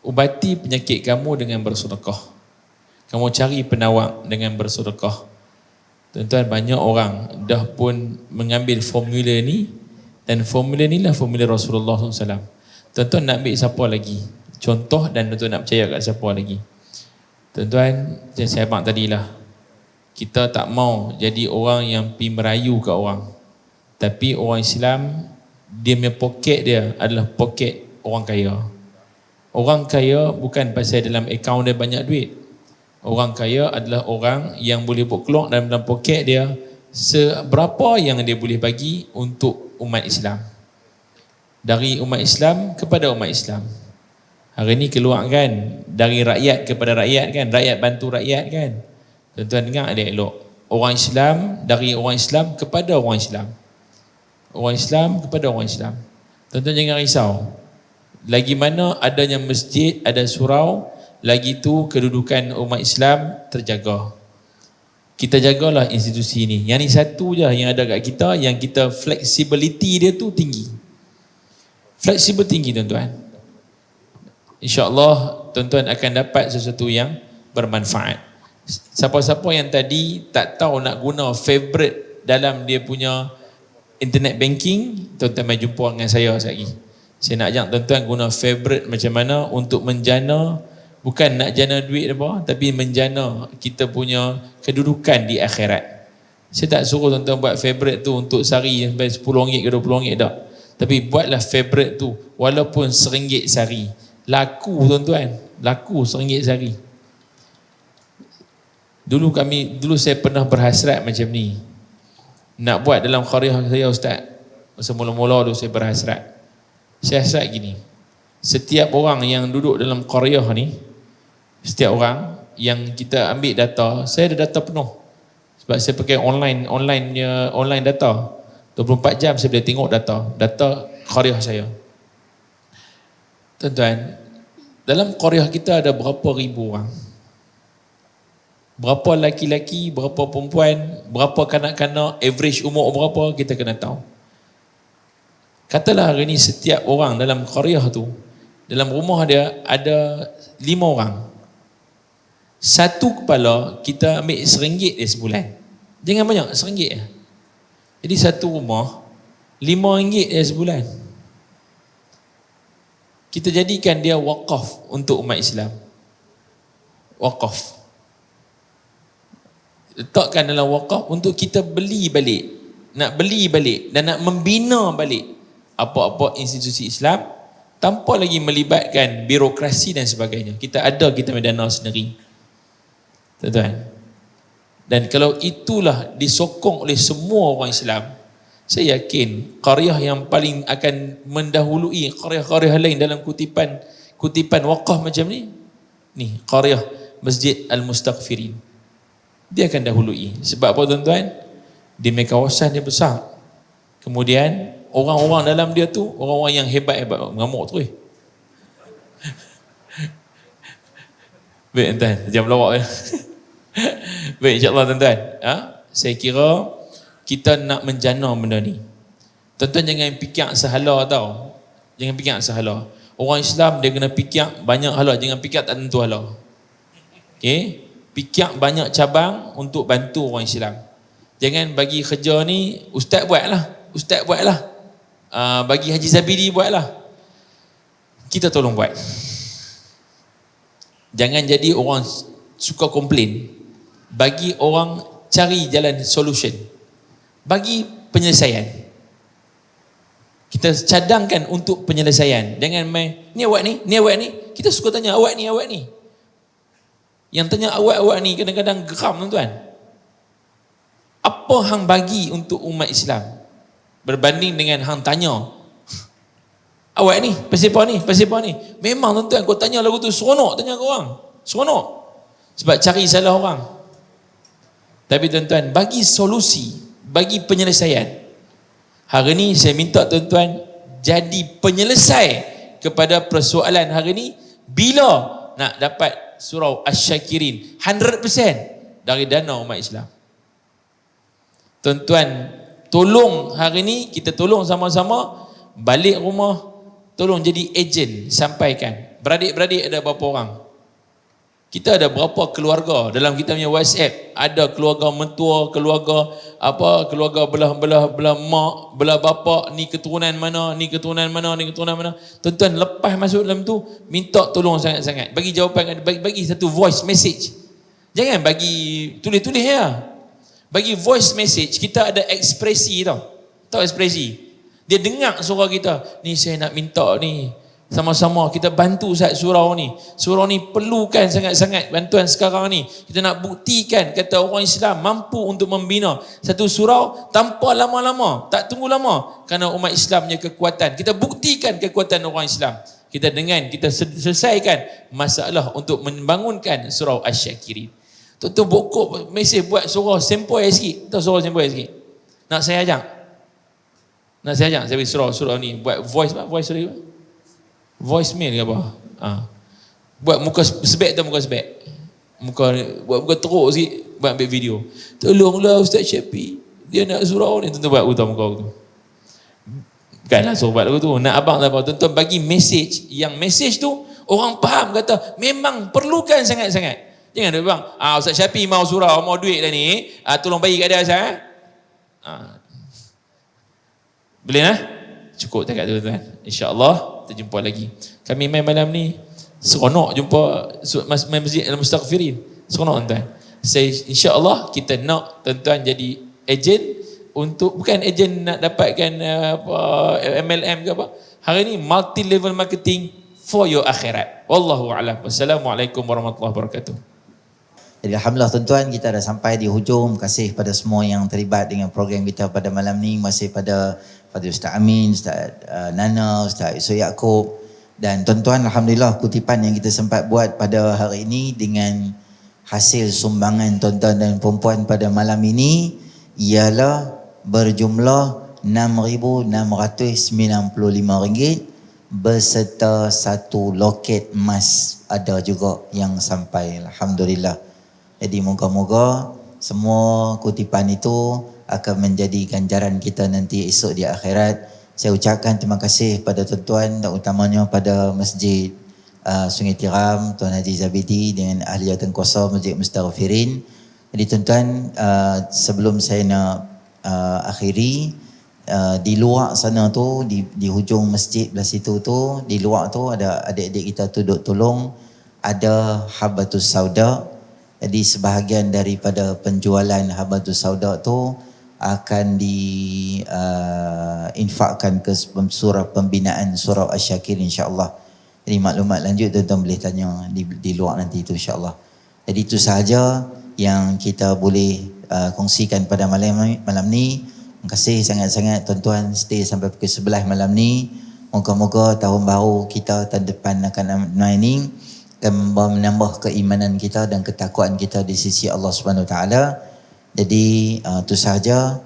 Ubati penyakit kamu dengan bersedekah. Kamu cari penawar dengan bersedekah. Tuan-tuan, banyak orang dah pun mengambil formula ni, dan formula ni lah formula Rasulullah SAW. Tuan-tuan nak ambil siapa lagi? Contoh, dan tuan-tuan nak percaya kat siapa lagi? Tuan-tuan, yang saya abang tadilah, kita tak mau jadi orang yang pergi merayu kat orang. Tapi orang Islam, dia punya poket dia adalah poket orang kaya. Orang kaya bukan pasal dalam akaun dia banyak duit. Orang kaya adalah orang yang boleh keluar dalam poket dia seberapa yang dia boleh bagi untuk umat Islam. Dari umat Islam kepada umat Islam. Hari ni keluar kan, dari rakyat kepada rakyat kan, rakyat bantu rakyat kan. Tuan-tuan dengar dia elok. Orang Islam, dari orang Islam kepada orang Islam. Orang Islam kepada orang Islam. Tuan-tuan jangan risau. Lagi mana adanya masjid, ada surau, lagi tu kedudukan umat Islam terjaga. Kita jagalah institusi ni. Yang ni satu je yang ada kat kita, yang kita flexibility dia tu tinggi. Fleksibel tinggi tuan-tuan. InsyaAllah tuan-tuan akan dapat sesuatu yang bermanfaat. Siapa-siapa yang tadi tak tahu nak guna favorite dalam dia punya internet banking, tuan-tuan mai jumpa dengan saya sekejap lagi. Saya nak ajak tuan-tuan guna favorite macam mana untuk menjana, bukan nak jana duit apa, tapi menjana kita punya kedudukan di akhirat. Saya tak suruh tuan-tuan buat favorite tu untuk sehari sampai RM10 ke RM20 tak. Tapi buatlah favorite tu walaupun RM1 sehari. Laku tuan-tuan, laku RM1 sehari. Dulu saya pernah berhasrat macam ni. Nak buat dalam qaryah saya Ustaz. Masa mula-mula dulu saya berhasrat. Saya hasrat gini, setiap orang yang duduk dalam qaryah ni, setiap orang yang kita ambil data, saya ada data penuh. Sebab saya pakai online data. 24 jam saya boleh tengok data qaryah saya. Tuan-tuan, dalam qaryah kita ada berapa ribu orang? Berapa laki-laki, berapa perempuan, berapa kanak-kanak, average umur berapa, kita kena tahu. Katalah hari ni setiap orang dalam qaryah tu, dalam rumah dia ada 5 orang. Satu kepala kita ambil RM1 dia sebulan. Jangan banyak, RM1 je. Jadi satu rumah RM5 dia sebulan. Kita jadikan dia wakaf untuk umat Islam. Wakaf. Letakkan dalam wakaf untuk kita beli balik. Nak beli balik dan nak membina balik apa-apa institusi Islam tanpa lagi melibatkan birokrasi dan sebagainya. Kita punya dana sendiri. Tuan-tuan. Dan kalau itulah disokong oleh semua orang Islam, saya yakin qaryah yang paling akan mendahului qaryah-qaryah lain dalam kutipan wakaf macam ni, qaryah Masjid Al-Mustaghfirin. Dia akan dahului. Sebab apa tuan-tuan? Di kawasan dia besar. Kemudian orang-orang dalam dia tu, orang-orang yang hebat-hebat, mengamuk tu. Baik tuan, jam lawak ya. Baik, insyaAllah tuan-tuan. Saya kira kita nak menjana benda ni. Tuan-tuan jangan fikir sahala tau. Jangan fikir sahala. Orang Islam dia kena fikir banyak hala, jangan fikir tak tentu hala. Okey? Fikir banyak cabang untuk bantu orang Islam. Jangan bagi kerja ni ustaz buatlah. Bagi Haji Zabidi buatlah. Kita tolong buat. Jangan jadi orang suka komplain. Bagi orang cari jalan solution. Bagi penyelesaian. Kita cadangkan untuk penyelesaian. Jangan main, ni awak ni. Kita suka tanya awak ni. Yang tanya awak ni kadang-kadang geram tuan-tuan. Apa hang bagi untuk umat Islam berbanding dengan hang tanya awak ni pasal apa ni. Memang tuan-tuan kau tanya lagu tu seronok tanya kau orang. Seronok. Sebab cari salah orang. Tapi tuan-tuan bagi solusi, bagi penyelesaian. Hari ni saya minta tuan-tuan jadi penyelesai kepada persoalan hari ni bila nak dapat surau Asy-Syakirin 100% dari dana umat Islam. Tuan-tuan, tolong hari ni kita tolong sama-sama balik rumah, tolong jadi ejen sampaikan. Beradik-beradik ada berapa orang? Kita ada berapa keluarga dalam kita punya WhatsApp? Ada keluarga mentua, keluarga belah mak, belah bapa, ni keturunan mana. Tuan-tuan lepas masuk dalam tu, minta tolong sangat-sangat. Bagi jawapan, bagi satu voice message. Jangan bagi tulis-tulis ya. Bagi voice message, kita ada ekspresi tau. Tahu ekspresi? Dia dengar suara kita. Ni saya nak minta ni. Sama-sama kita bantu Ustaz surau ni. Surau ni perlukan sangat-sangat bantuan sekarang ni. Kita nak buktikan kata orang Islam mampu untuk membina satu surau tanpa lama-lama. Tak tunggu lama. Kerana umat Islam punya kekuatan. Kita buktikan kekuatan orang Islam. Kita selesaikan masalah untuk membangunkan surau Asy-Syakirin. Tuan-tuan bokok mesej buat surau sempoi sikit. Tahu surau sempoi sikit? Nak saya ajak? Saya bagi surau ni. Buat voice sorry. Voicemail ke apa? Buat muka sebek tu muka sebek. Buat muka teruk sikit, buat ambil video. Tolonglah Ustaz Syafi. Dia nak surau ni, tuan-tuan buat hutang muka tu. Bukanlah suruh buat lagu tu. Nak abang tak apa. Tuan-tuan bagi message. Yang message tu orang faham kata memang perlukan sangat-sangat. Jangan dia bang, Ustaz Syafi mau surau, mau duit dah ni. Tolong bagi kat dia Ustaz. Boleh lah? Cukup dekat tu tuan. InsyaAllah kita jumpa lagi. Kami main malam ni seronok jumpa Masjid Al-Mustaghfirin. Seronok tuan. Saya insya-Allah kita nak tuan-tuan jadi ejen untuk, bukan ejen nak dapatkan MLM ke apa. Hari ni multi level marketing for your akhirat. Wallahu a'lam. Wassalamualaikum warahmatullahi wabarakatuh. Jadi alhamdulillah tuan-tuan, kita dah sampai di hujung. Terima kasih pada semua yang terlibat dengan program kita pada malam ni. Terima kasih pada Ustaz Amin, Ustaz Nana, Ustaz Yusof Yaakob, dan tuan-tuan, alhamdulillah kutipan yang kita sempat buat pada hari ini dengan hasil sumbangan tuan-tuan dan puan-puan pada malam ini ialah berjumlah RM6,695 beserta satu loket emas ada juga yang sampai, alhamdulillah. Jadi moga-moga semua kutipan itu akan menjadi ganjaran kita nanti esok di akhirat. Saya ucapkan terima kasih pada tuan-tuan dan utamanya pada Masjid Sungai Tiram, Tuan Haji Zabidi dengan Ahliyatan Kuasa Masjid Mustaghfirin. Jadi tuan-tuan, sebelum saya nak akhiri, di luar sana tu, di hujung masjid belah situ tu, di luar tu ada adik-adik kita duduk tolong, ada Habatus Sauda. Jadi sebahagian daripada penjualan Habatus Sauda tu akan diinfakkan ke surau pembinaan surau Asy-Syakirin insya-Allah. Jadi maklumat lanjut tuan-tuan boleh tanya di luar nanti itu insya-Allah. Jadi itu sahaja yang kita boleh kongsikan pada malam ni. Terima kasih sangat-sangat tuan-tuan stay sampai pukul 11 malam ni. Moga-moga tahun baru kita tahun depan akan ini akan menambah keimanan kita dan ketakwaan kita di sisi Allah Subhanahu Wa Taala. Jadi itu sahaja.